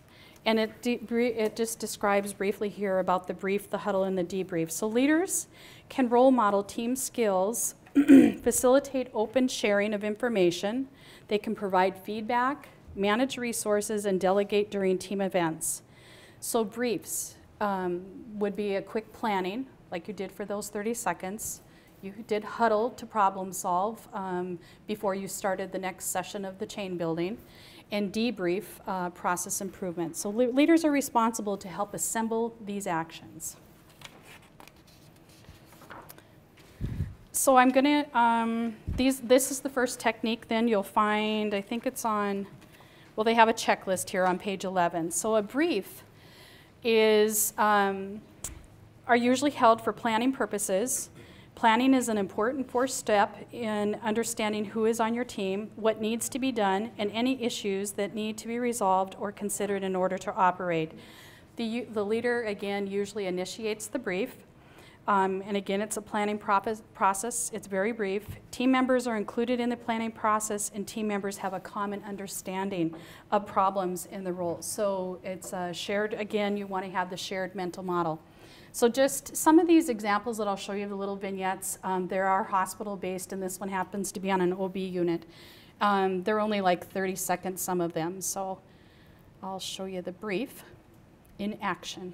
And it just describes briefly here about the brief, the huddle, and the debrief. So leaders can role model team skills, facilitate open sharing of information. They can provide feedback, manage resources, and delegate during team events. So briefs would be a quick planning, like you did for those 30 seconds. You did huddle to problem solve before you started the next session of the chain building. And debrief, process improvement. So leaders are responsible to help assemble these actions. So I'm gonna, this is the first technique then you'll find, I think it's on, well, they have a checklist here on page 11. So a brief is, are usually held for planning purposes. Planning is an important first step in understanding who is on your team, what needs to be done, and any issues that need to be resolved or considered in order to operate. The leader, again, usually initiates the brief. And again, it's a planning process. It's very brief. Team members are included in the planning process, and team members have a common understanding of problems in the roles. So it's shared, again, you want to have the shared mental model. So just some of these examples that I'll show you, the little vignettes, there are hospital-based, and this one happens to be on an OB unit. They're only like 30 seconds, some of them. So I'll show you the brief in action.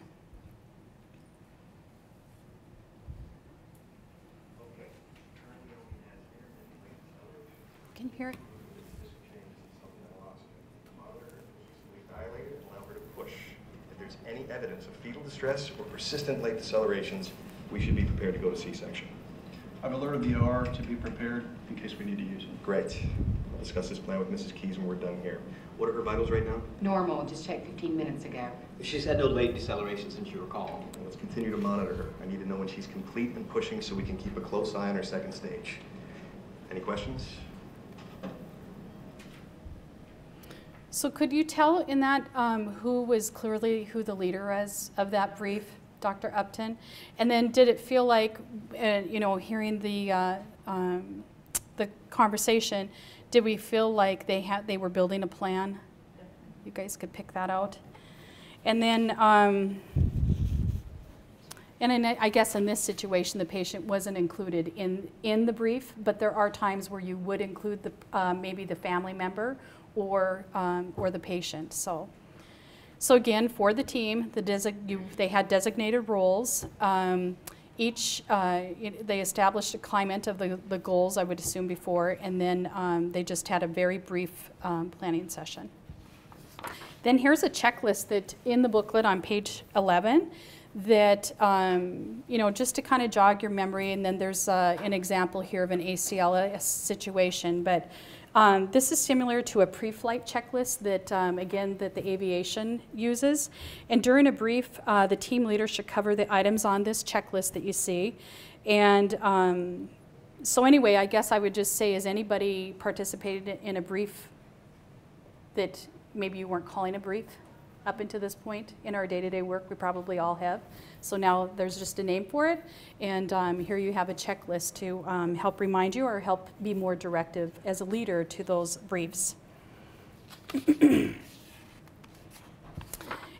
Can you hear it? If there's any evidence of fetal distress or persistent late decelerations, we should be prepared to go to C-section. I've alerted the OR to be prepared in case we need to use it. Great. I'll discuss this plan with Mrs. Keys when we're done here. What are her vitals right now? Normal, just checked 15 minutes ago. She's had no late deceleration since you recall. Well, let's continue to monitor her. I need to know when she's complete and pushing so we can keep a close eye on her second stage. Any questions? So could you tell in that who was clearly who the leader was of that brief, Dr. Upton? And then did it feel like, hearing the conversation, did we feel like they were building a plan? You guys could pick that out. And then, I guess in this situation, the patient wasn't included in the brief, but there are times where you would include maybe the family member or the patient. So again, for the team, they had designated roles. They established a climate of the goals, I would assume, before, and then they just had a very brief planning session. Then here's a checklist that in the booklet on page 11 that, just to kind of jog your memory, and then there's an example here of an ACLS situation, but this is similar to a pre-flight checklist that, again, that the aviation uses. And during a brief, the team leader should cover the items on this checklist that you see. And so anyway, I guess I would just say, has anybody participated in a brief that maybe you weren't calling a brief up until this point? In our day-to-day work, we probably all have. So now there's just a name for it, and here you have a checklist to help remind you or help be more directive as a leader to those briefs.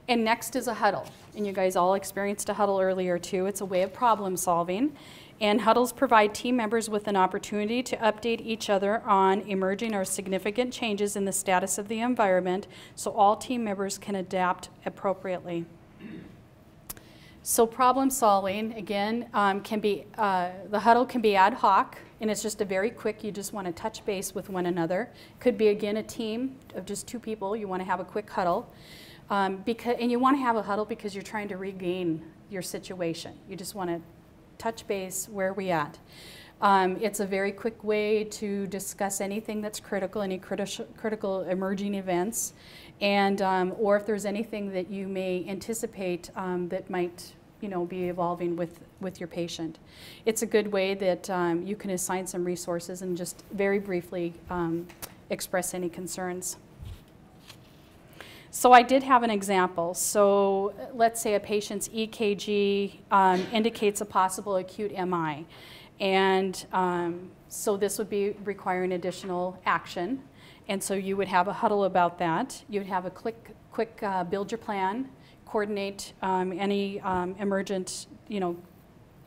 And next is a huddle, and you guys all experienced a huddle earlier too. It's a way of problem solving, and huddles provide team members with an opportunity to update each other on emerging or significant changes in the status of the environment so all team members can adapt appropriately. So problem solving, again, the huddle can be ad hoc, and it's just a very quick, you just want to touch base with one another. Could be, again, a team of just 2 people, you want to have a quick huddle. And you want to have a huddle because you're trying to regain your situation. You just want to touch base, where are we at? It's a very quick way to discuss anything that's critical, any critical emerging events, and or if there's anything that you may anticipate that might be evolving with your patient. It's a good way that you can assign some resources and just very briefly express any concerns. So I did have an example. So let's say a patient's EKG indicates a possible acute MI. And so this would be requiring additional action. And so you would have a huddle about that. You'd have a quick build your plan, coordinate any emergent,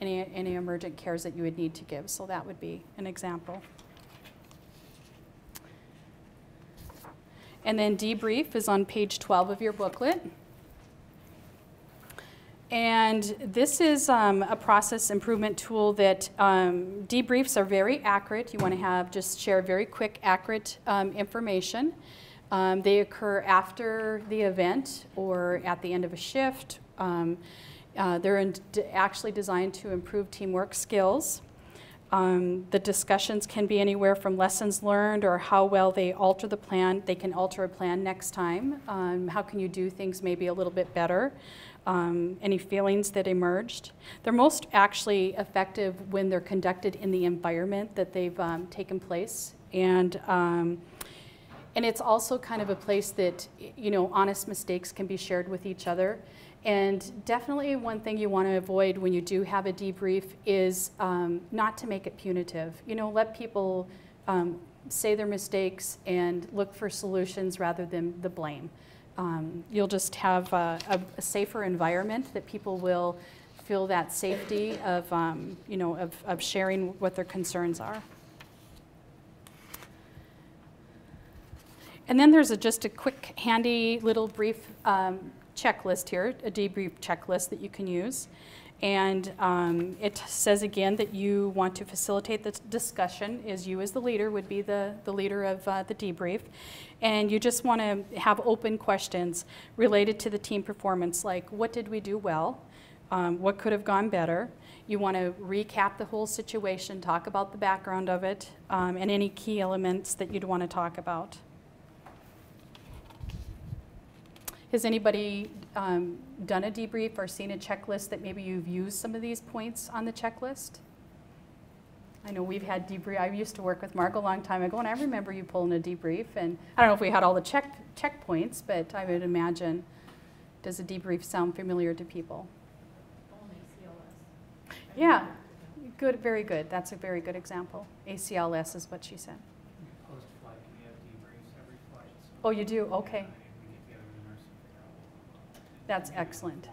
any emergent cares that you would need to give. So that would be an example. And then debrief is on page 12 of your booklet. And this is a process improvement tool that debriefs are very accurate. You want to just share very quick, accurate information. They occur after the event or at the end of a shift. They're actually designed to improve teamwork skills. The discussions can be anywhere from lessons learned or how well they alter the plan. They can alter a plan next time. How can you do things maybe a little bit better? Any feelings that emerged. They're most actually effective when they're conducted in the environment that they've taken place. And it's also kind of a place that, honest mistakes can be shared with each other. And definitely one thing you want to avoid when you do have a debrief is not to make it punitive. Let people say their mistakes and look for solutions rather than the blame. You'll just have a safer environment that people will feel that safety of, of sharing what their concerns are. And then there's just a quick, handy, little brief checklist here, a debrief checklist that you can use. And it says again that you want to facilitate the discussion, as you as the leader would be the leader of the debrief. And you just want to have open questions related to the team performance, like what did we do well? What could have gone better? You want to recap the whole situation, talk about the background of it, and any key elements that you'd want to talk about. Has anybody done a debrief or seen a checklist that maybe you've used some of these points on the checklist? I know we've had debrief. I used to work with Mark a long time ago, and I remember you pulling a debrief. And I don't know if we had all the checkpoints, but I would imagine, does a debrief sound familiar to people? Yeah, good, very good. That's a very good example. ACLS is what she said. Post-flight, we have debriefs every flight. Oh, you do? Okay. That's excellent.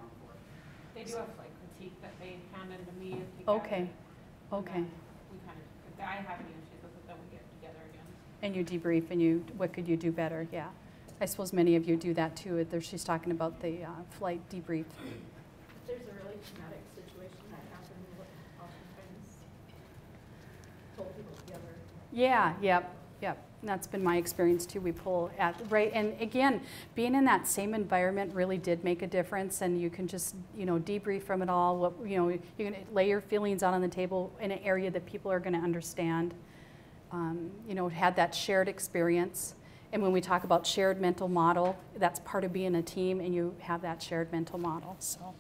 They do have flight critique that they hand into me. Okay. Okay. We kind of, if I have any issues with it, then we get together again. And you debrief and what could you do better? Yeah. I suppose many of you do that too. She's talking about the flight debrief. If there's a really traumatic situation that happened, oftentimes pull people together. Yeah, yep. And that's been my experience too. We pull at, right, and again, being in that same environment really did make a difference, and you can just, debrief from it all. You can lay your feelings out on the table in an area that people are going to understand. Had that shared experience. And when we talk about shared mental model, that's part of being a team, and you have that shared mental model, so.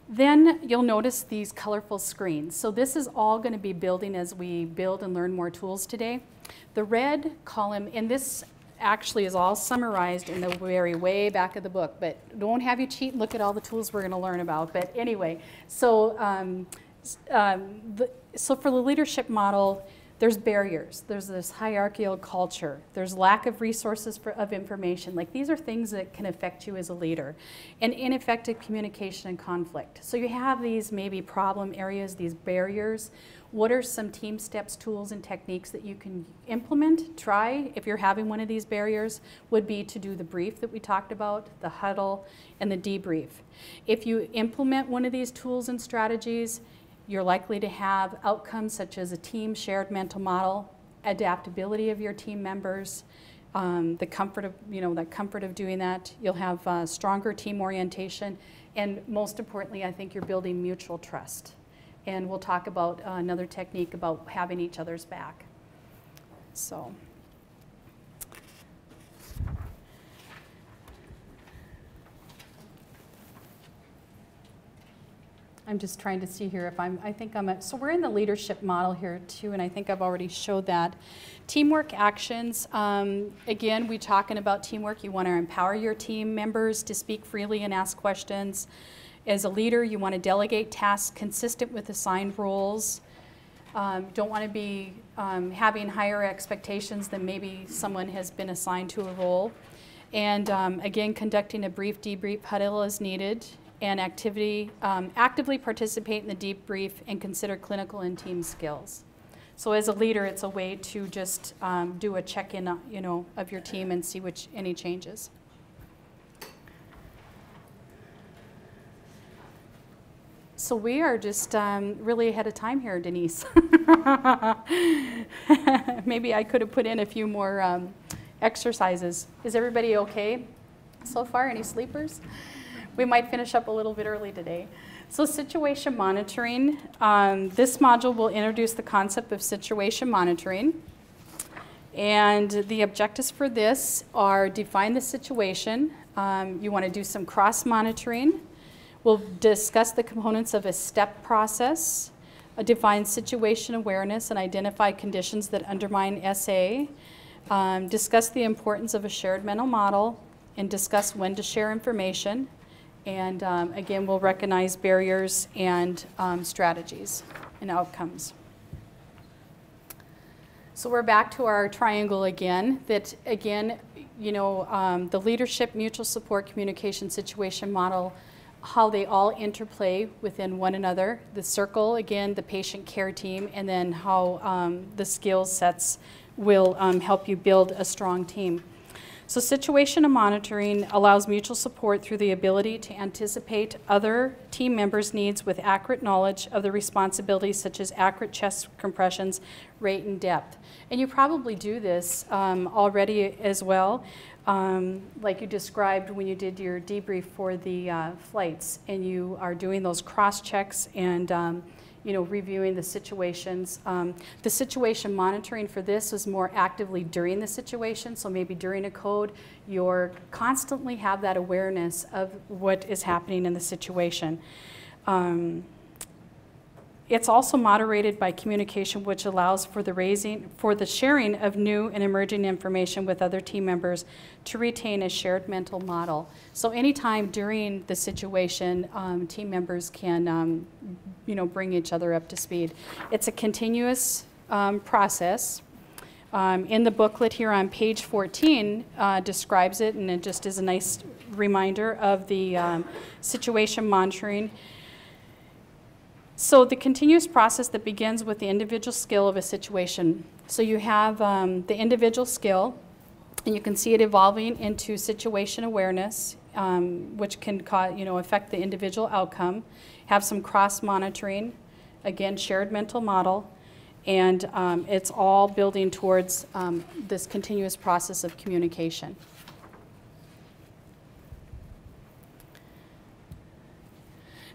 Then you'll notice these colorful screens. So this is all going to be building as we build and learn more tools today. The red column, and this actually is all summarized in the very way back of the book, but don't have you cheat and look at all the tools we're going to learn about. But anyway, so, so for the leadership model, there's barriers. There's this hierarchical culture. There's lack of resources of information. Like, these are things that can affect you as a leader. And ineffective communication and conflict. So you have these maybe problem areas, these barriers. What are some team steps, tools, and techniques that you can implement, try, if you're having one of these barriers, would be to do the brief that we talked about, the huddle, and the debrief. If you implement one of these tools and strategies, you're likely to have outcomes such as a team shared mental model, adaptability of your team members, the comfort of doing that. You'll have stronger team orientation, and most importantly, I think you're building mutual trust. And we'll talk about another technique about having each other's back. So. I'm just trying to see here if I think I'm so we're in the leadership model here too, and I think I've already showed that. Teamwork actions, again, we're talking about teamwork. You want to empower your team members to speak freely and ask questions. As a leader, you want to delegate tasks consistent with assigned roles. Don't want to be having higher expectations than maybe someone has been assigned to a role. And again, conducting a brief debrief huddle as needed, and actively participate in the debrief and consider clinical and team skills. So as a leader, it's a way to just do a check-in, of your team and see any changes. So we are just really ahead of time here, Denise. Maybe I could have put in a few more exercises. Is everybody okay so far? Any sleepers? We might finish up a little bit early today. So situation monitoring. This module will introduce the concept of situation monitoring. And the objectives for this are define the situation. You want to do some cross-monitoring. We'll discuss the components of a STEP process, define situation awareness and identify conditions that undermine SA, discuss the importance of a shared mental model, and discuss when to share information. And again, we'll recognize barriers and strategies and outcomes. So we're back to our triangle again, that again, the leadership, mutual support, communication, situation model, how they all interplay within one another. The circle, again, the patient care team, and then how the skill sets will help you build a strong team. So situation monitoring allows mutual support through the ability to anticipate other team members' needs with accurate knowledge of the responsibilities such as accurate chest compressions, rate, and depth. And you probably do this already as well, like you described when you did your debrief for the flights, and you are doing those cross-checks and reviewing the situations. The situation monitoring for this is more actively during the situation, so maybe during a code, you're constantly have that awareness of what is happening in the situation. It's also moderated by communication, which allows for the sharing of new and emerging information with other team members to retain a shared mental model. So anytime during the situation, team members can bring each other up to speed. It's a continuous process. In the booklet here on page 14 describes it, and it just is a nice reminder of the situation monitoring. So the continuous process that begins with the individual skill of a situation. So you have the individual skill, and you can see it evolving into situation awareness, which can affect the individual outcome. Have some cross-monitoring, again, shared mental model, and it's all building towards this continuous process of communication.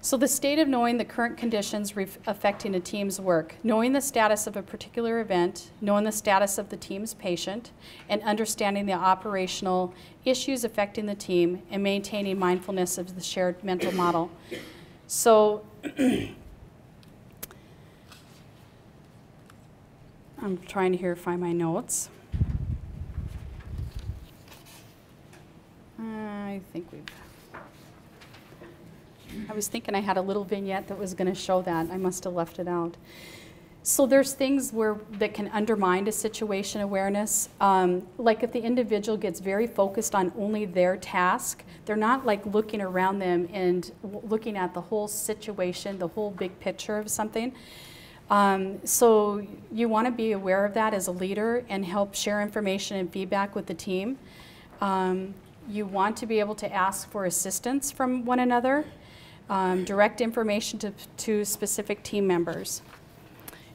So the state of knowing the current conditions affecting a team's work, knowing the status of a particular event, knowing the status of the team's patient, and understanding the operational issues affecting the team, and maintaining mindfulness of the shared mental model. So I'm trying to here find my notes. I think I was thinking I had a little vignette that was going to show that. I must have left it out. So there's things that can undermine a situation awareness. Like if the individual gets very focused on only their task, they're not like looking around them and looking at the whole situation, the whole big picture of something. So you want to be aware of that as a leader and help share information and feedback with the team. You want to be able to ask for assistance from one another. Direct information to specific team members,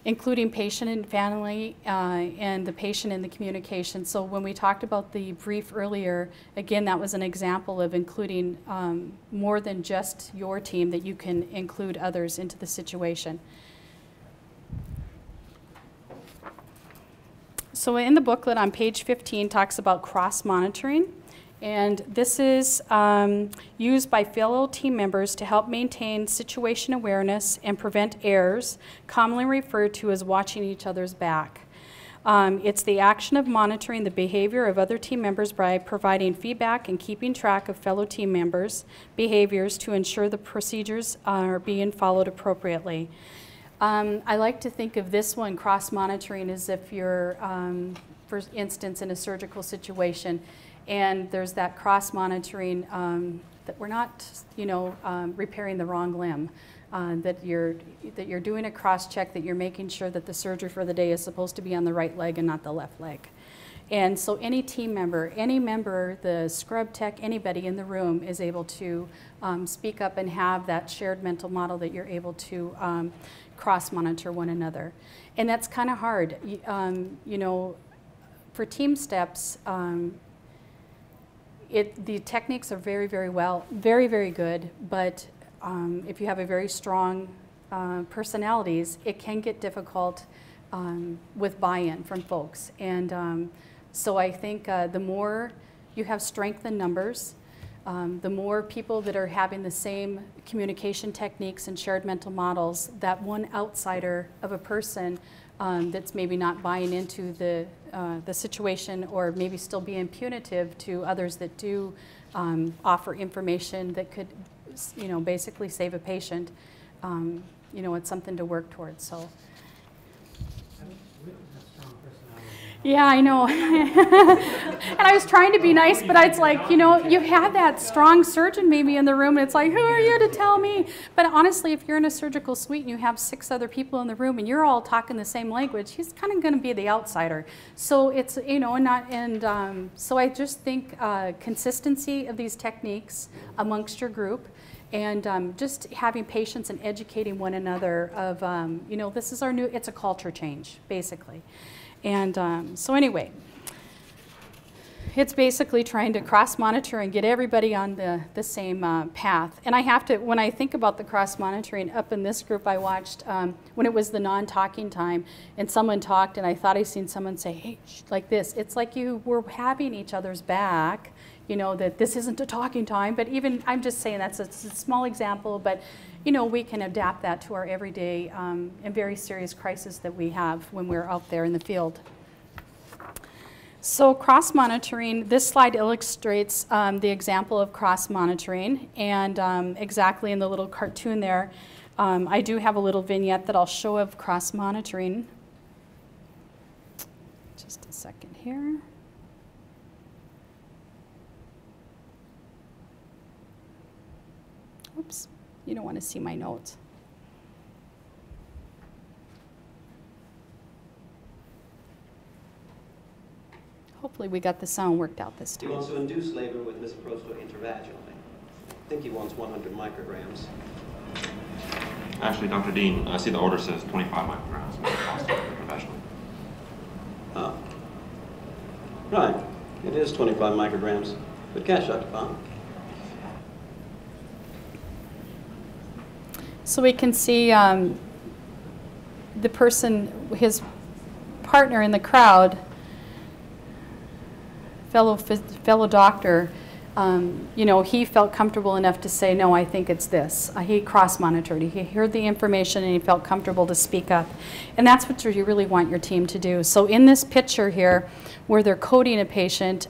including patient and family and the patient in the communication. So when we talked about the brief earlier, again, that was an example of including more than just your team, that you can include others into the situation. So in the booklet on page 15 talks about cross-monitoring. And this is used by fellow team members to help maintain situation awareness and prevent errors, commonly referred to as watching each other's back. It's the action of monitoring the behavior of other team members by providing feedback and keeping track of fellow team members' behaviors to ensure the procedures are being followed appropriately. I like to think of this one, cross-monitoring, as if you're, for instance, in a surgical situation, and there's that cross-monitoring that we're not, repairing the wrong limb, that you're doing a cross-check, that you're making sure that the surgery for the day is supposed to be on the right leg and not the left leg. And so any team member, any member, the scrub tech, anybody in the room is able to speak up and have that shared mental model that you're able to cross-monitor one another. And that's kind of hard. For team steps, the techniques are very, very good, but if you have a very strong personalities, it can get difficult with buy-in from folks. And so I think the more you have strength in numbers, the more people that are having the same communication techniques and shared mental models, that one outsider of a person that's maybe not buying into the situation, or maybe still being punitive to others that do offer information that could, basically save a patient. It's something to work towards. So. Yeah, I know. And I was trying to be nice, but it's like, you have that strong surgeon maybe in the room, and it's like, who are you to tell me? But honestly, if you're in a surgical suite and you have 6 other people in the room and you're all talking the same language, he's kind of going to be the outsider. So it's, so I just think consistency of these techniques amongst your group, and just having patience and educating one another of, this is our new, it's a culture change, basically. And so anyway, it's basically trying to cross-monitor and get everybody on the same path. And I have to, when I think about the cross-monitoring, up in this group I watched, when it was the non-talking time, and someone talked, and I thought I seen someone say, hey, like this. It's like you were having each other's back, that this isn't a talking time. But even, I'm just saying that's a small example, but we can adapt that to our everyday and very serious crisis that we have when we're out there in the field. So cross-monitoring, this slide illustrates the example of cross-monitoring, and exactly in the little cartoon there, I do have a little vignette that I'll show of cross-monitoring. Just a second here. Oops. You don't want to see my notes. Hopefully we got the sound worked out this time. He wants to induce labor with misoprostol intravaginally. I think he wants 100 micrograms. Actually, Dr. Dean, I see the order says 25 micrograms professionally. Oh. Right. It is 25 micrograms. Good catch, Dr. Palm. So we can see the person, his partner in the crowd, fellow doctor, he felt comfortable enough to say, no, I think it's this. He cross-monitored. He heard the information and he felt comfortable to speak up. And that's what you really want your team to do. So in this picture here, where they're coding a patient,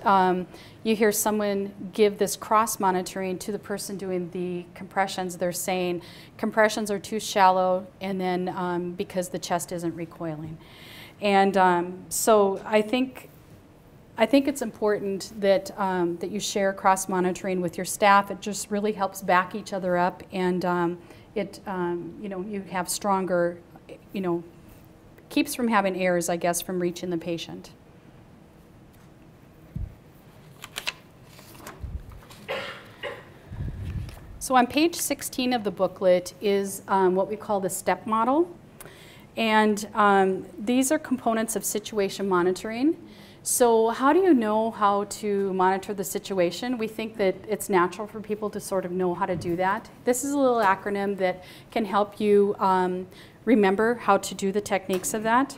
you hear someone give this cross-monitoring to the person doing the compressions. They're saying compressions are too shallow, and then because the chest isn't recoiling. And so I think it's important that that you share cross-monitoring with your staff. It just really helps back each other up, and you have stronger, keeps from having errors, I guess, from reaching the patient. So on page 16 of the booklet is what we call the STEP model. And these are components of situation monitoring. So how do you know how to monitor the situation? We think that it's natural for people to sort of know how to do that. This is a little acronym that can help you remember how to do the techniques of that.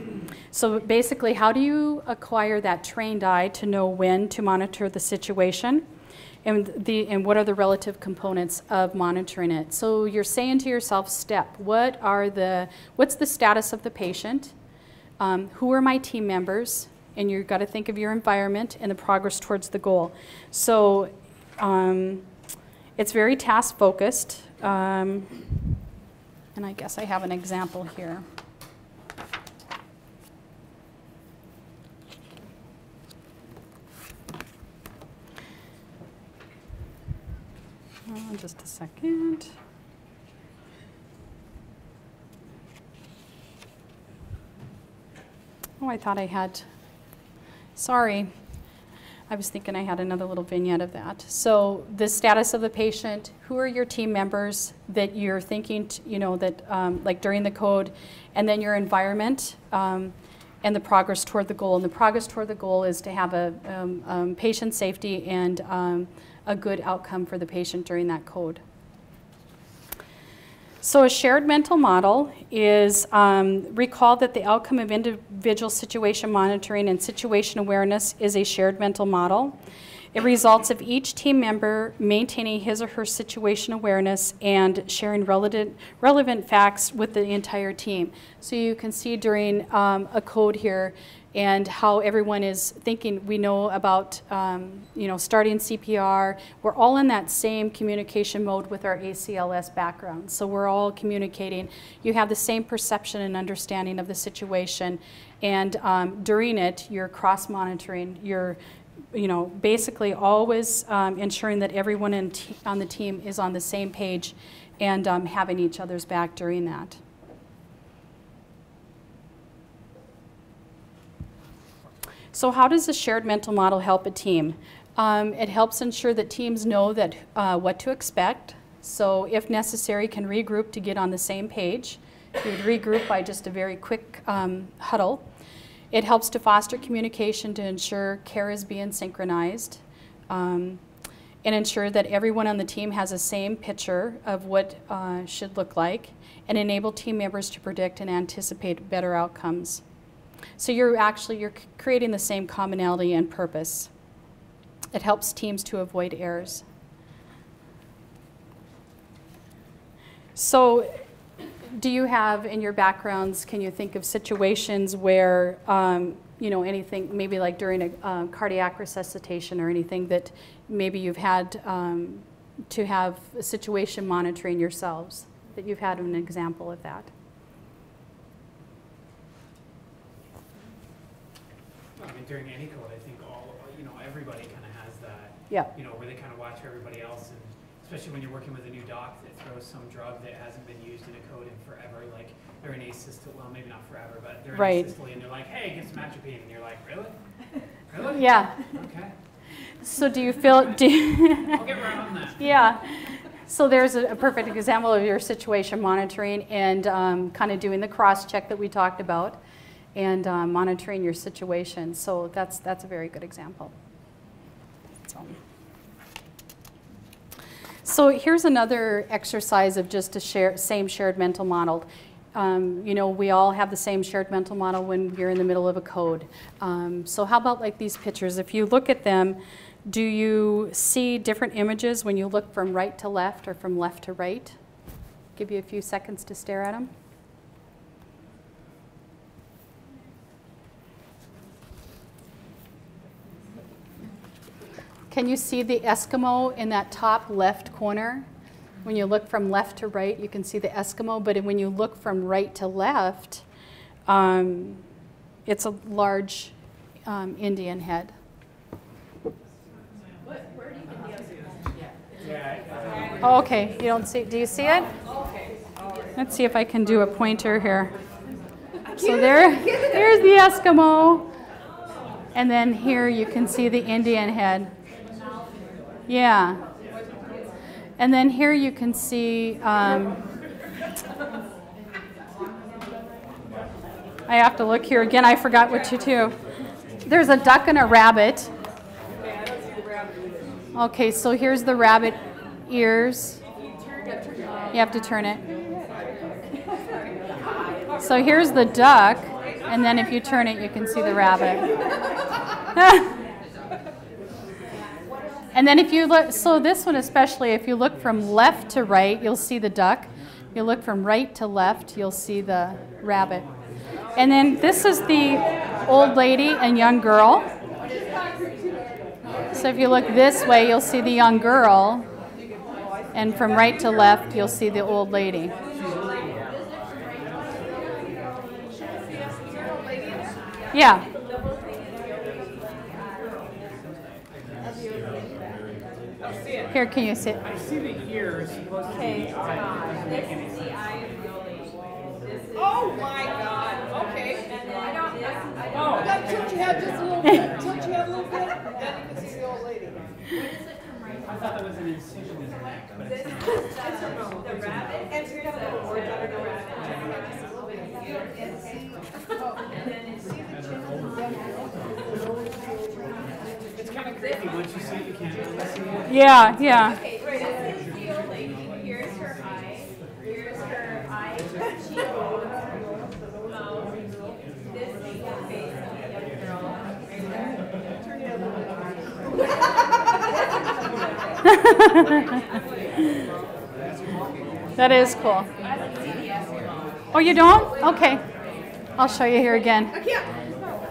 So basically, how do you acquire that trained eye to know when to monitor the situation? And what are the relative components of monitoring it? So you're saying to yourself, step, what's the status of the patient? Who are my team members? And you've got to think of your environment and the progress towards the goal. So it's very task focused. And I guess I have an example here. Just a second. Oh, I thought I had, sorry. I was thinking I had another little vignette of that. So the status of the patient, who are your team members that you're thinking, like during the code, and then your environment, and the progress toward the goal. And the progress toward the goal is to have a patient safety and a good outcome for the patient during that code. So a shared mental model is, recall that the outcome of individual situation monitoring and situation awareness is a shared mental model. It results of each team member maintaining his or her situation awareness and sharing relevant facts with the entire team. So you can see during a code here and how everyone is thinking. We know about starting CPR. We're all in that same communication mode with our ACLS background. So we're all communicating. You have the same perception and understanding of the situation. And during it, you're cross-monitoring. You're basically always ensuring that everyone on the team is on the same page and having each other's back during that. So how does the shared mental model help a team? It helps ensure that teams know that what to expect. So if necessary, can regroup to get on the same page. You would regroup by just a very quick huddle. It helps to foster communication to ensure care is being synchronized and ensure that everyone on the team has the same picture of what should look like and enable team members to predict and anticipate better outcomes. So you're creating the same commonality and purpose. It helps teams to avoid errors. So do you have in your backgrounds, can you think of situations where, anything, maybe like during a cardiac resuscitation or anything that maybe you've had to have a situation monitoring yourselves, that you've had an example of that? I mean, during any code, I think everybody kind of has that, yeah. Where they kind of watch everybody else, and especially when you're working with a new doc that throws some drug that hasn't been used in a code in forever, like they're in asystole, well, maybe not forever, but they're in asystole, and they're like, hey, get some atropine, and you're like, really? Really? Yeah. Okay. So do you feel, I'll get right on that. Yeah. So there's a perfect example of your situation monitoring and kind of doing the cross-check that we talked about and monitoring your situation. So that's a very good example. So here's another exercise of just a same shared mental model. We all have the same shared mental model when you're in the middle of a code. So how about like these pictures? If you look at them, do you see different images when you look from right to left or from left to right? Give you a few seconds to stare at them. Can you see the Eskimo in that top left corner? When you look from left to right, you can see the Eskimo, but when you look from right to left, it's a large Indian head. Where do you get the Eskimo? Oh, okay, you don't see, do you see it? Let's see if I can do a pointer here. So here's the Eskimo, and then here you can see the Indian head. Yeah. And then here you can see, I have to look here again, I forgot what to do. There's a duck and a rabbit. Okay, so here's the rabbit ears. You have to turn it. So here's the duck, and then if you turn it, you can see the rabbit. And then if you look, so this one especially, if you look from left to right, you'll see the duck. If you look from right to left, you'll see the rabbit. And then this is the old lady and young girl. So if you look this way, you'll see the young girl. And from right to left, you'll see the old lady. Yeah. Here, can you sit? I see the ear is supposed to be the eye. This is the eye of the old lady. This is Oh my God, okay. I don't Tilt your head just a little bit, tilt your head a little bit, then you can see the old lady. I thought that was an incision in the neck, but This it's is not. the rabbit, and here's the board under the rabbit. It's kind of creepy once you see it, you can't really see it. Yeah, yeah. Okay, right, this is the old lady. Here's her eye. Here's her eye, cheekbone, mouth. This is the face of the young girl right there. Turn the other way. That is cool. Oh, you don't? Okay. I'll show you here again.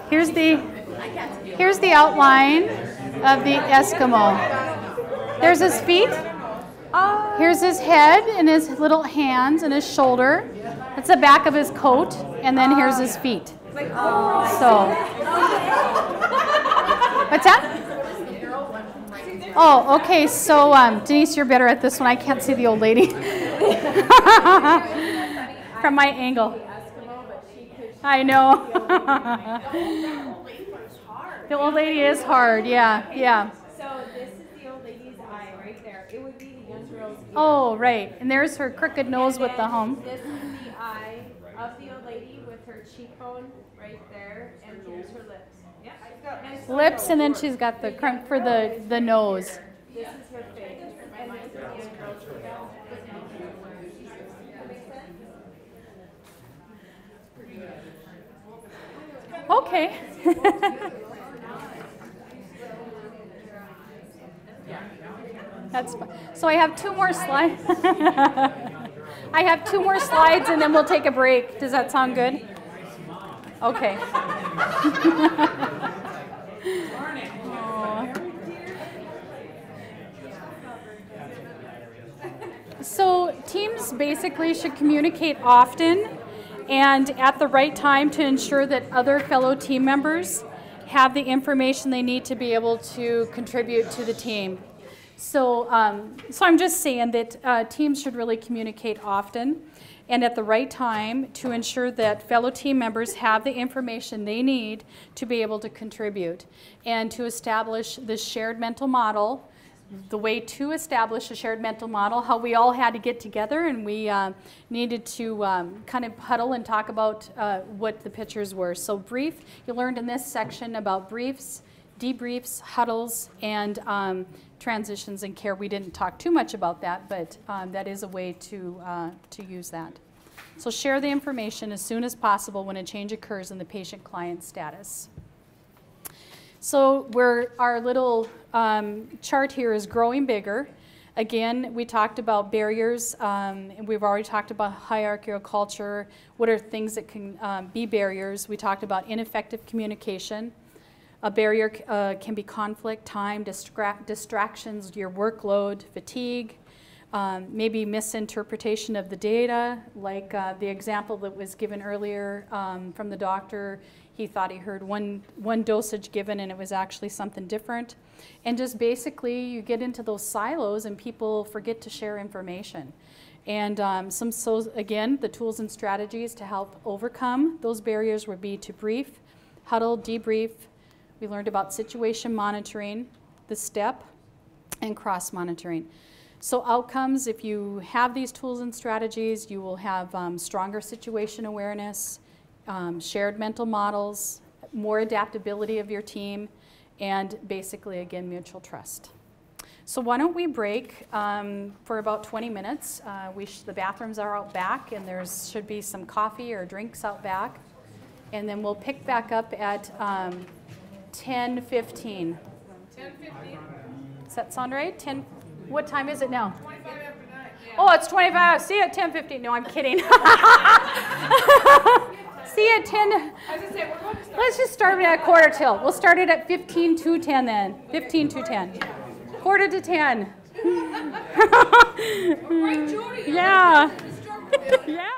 Here's the outline of the Eskimo. There's his feet. Here's his head and his little hands and his shoulder. That's the back of his coat. And then here's his feet. So, what's that? Oh, okay. So, Denise, you're better at this one. I can't see the old lady from my angle. I know. The old lady is hard. Yeah, yeah. So this is the old lady's eye right there. It would be the young girl's ear. Oh, right. And there's her crooked nose with the hum. This is the eye of the old lady with her cheekbone right there, and here's her lips. Yeah, Lips, and then she's got the crump for the nose. This is her face, and this is the young girl's ear. That makes sense? Okay. That's fine. So I have 2 more slides. I have 2 more slides, and then we'll take a break. Does that sound good? Okay. So teams basically should communicate often and at the right time to ensure that other fellow team members have the information they need to be able to contribute to the team. So, so I'm just saying that teams should really communicate often and at the right time to ensure that fellow team members have the information they need to be able to contribute and to establish this shared mental model. The way to establish a shared mental model, how we all had to get together and we needed to kind of huddle and talk about what the pictures were. So brief, you learned in this section about briefs, debriefs, huddles, and transitions and care. We didn't talk too much about that, but that is a way to use that. So share the information as soon as possible when a change occurs in the patient-client status. So our little chart here is growing bigger. Again, we talked about barriers, and we've already talked about hierarchical culture. What are things that can be barriers? We talked about ineffective communication. A barrier can be conflict, time, distractions, your workload, fatigue, maybe misinterpretation of the data, like the example that was given earlier from the doctor. He thought he heard one dosage given and it was actually something different. And just basically you get into those silos and people forget to share information. And so again, the tools and strategies to help overcome those barriers would be to brief, huddle, debrief. We learned about situation monitoring, the STEP, and cross-monitoring. So outcomes, if you have these tools and strategies, you will have stronger situation awareness, shared mental models, more adaptability of your team, and basically, again, mutual trust. So why don't we break for about 20 minutes. The bathrooms are out back, and there should be some coffee or drinks out back. And then we'll pick back up at 10:15. 10:15. Does that sound right? 10. What time is it now? 25 after 9. Yeah. Oh, it's 25. See you at 10:15. No, I'm kidding. See you at 10. As I said, we're going to start. Let's just start it at quarter till. We'll start it at 15 to 10 then. 15 to 10. Quarter to 10. Right, Jody? Yeah. Yeah.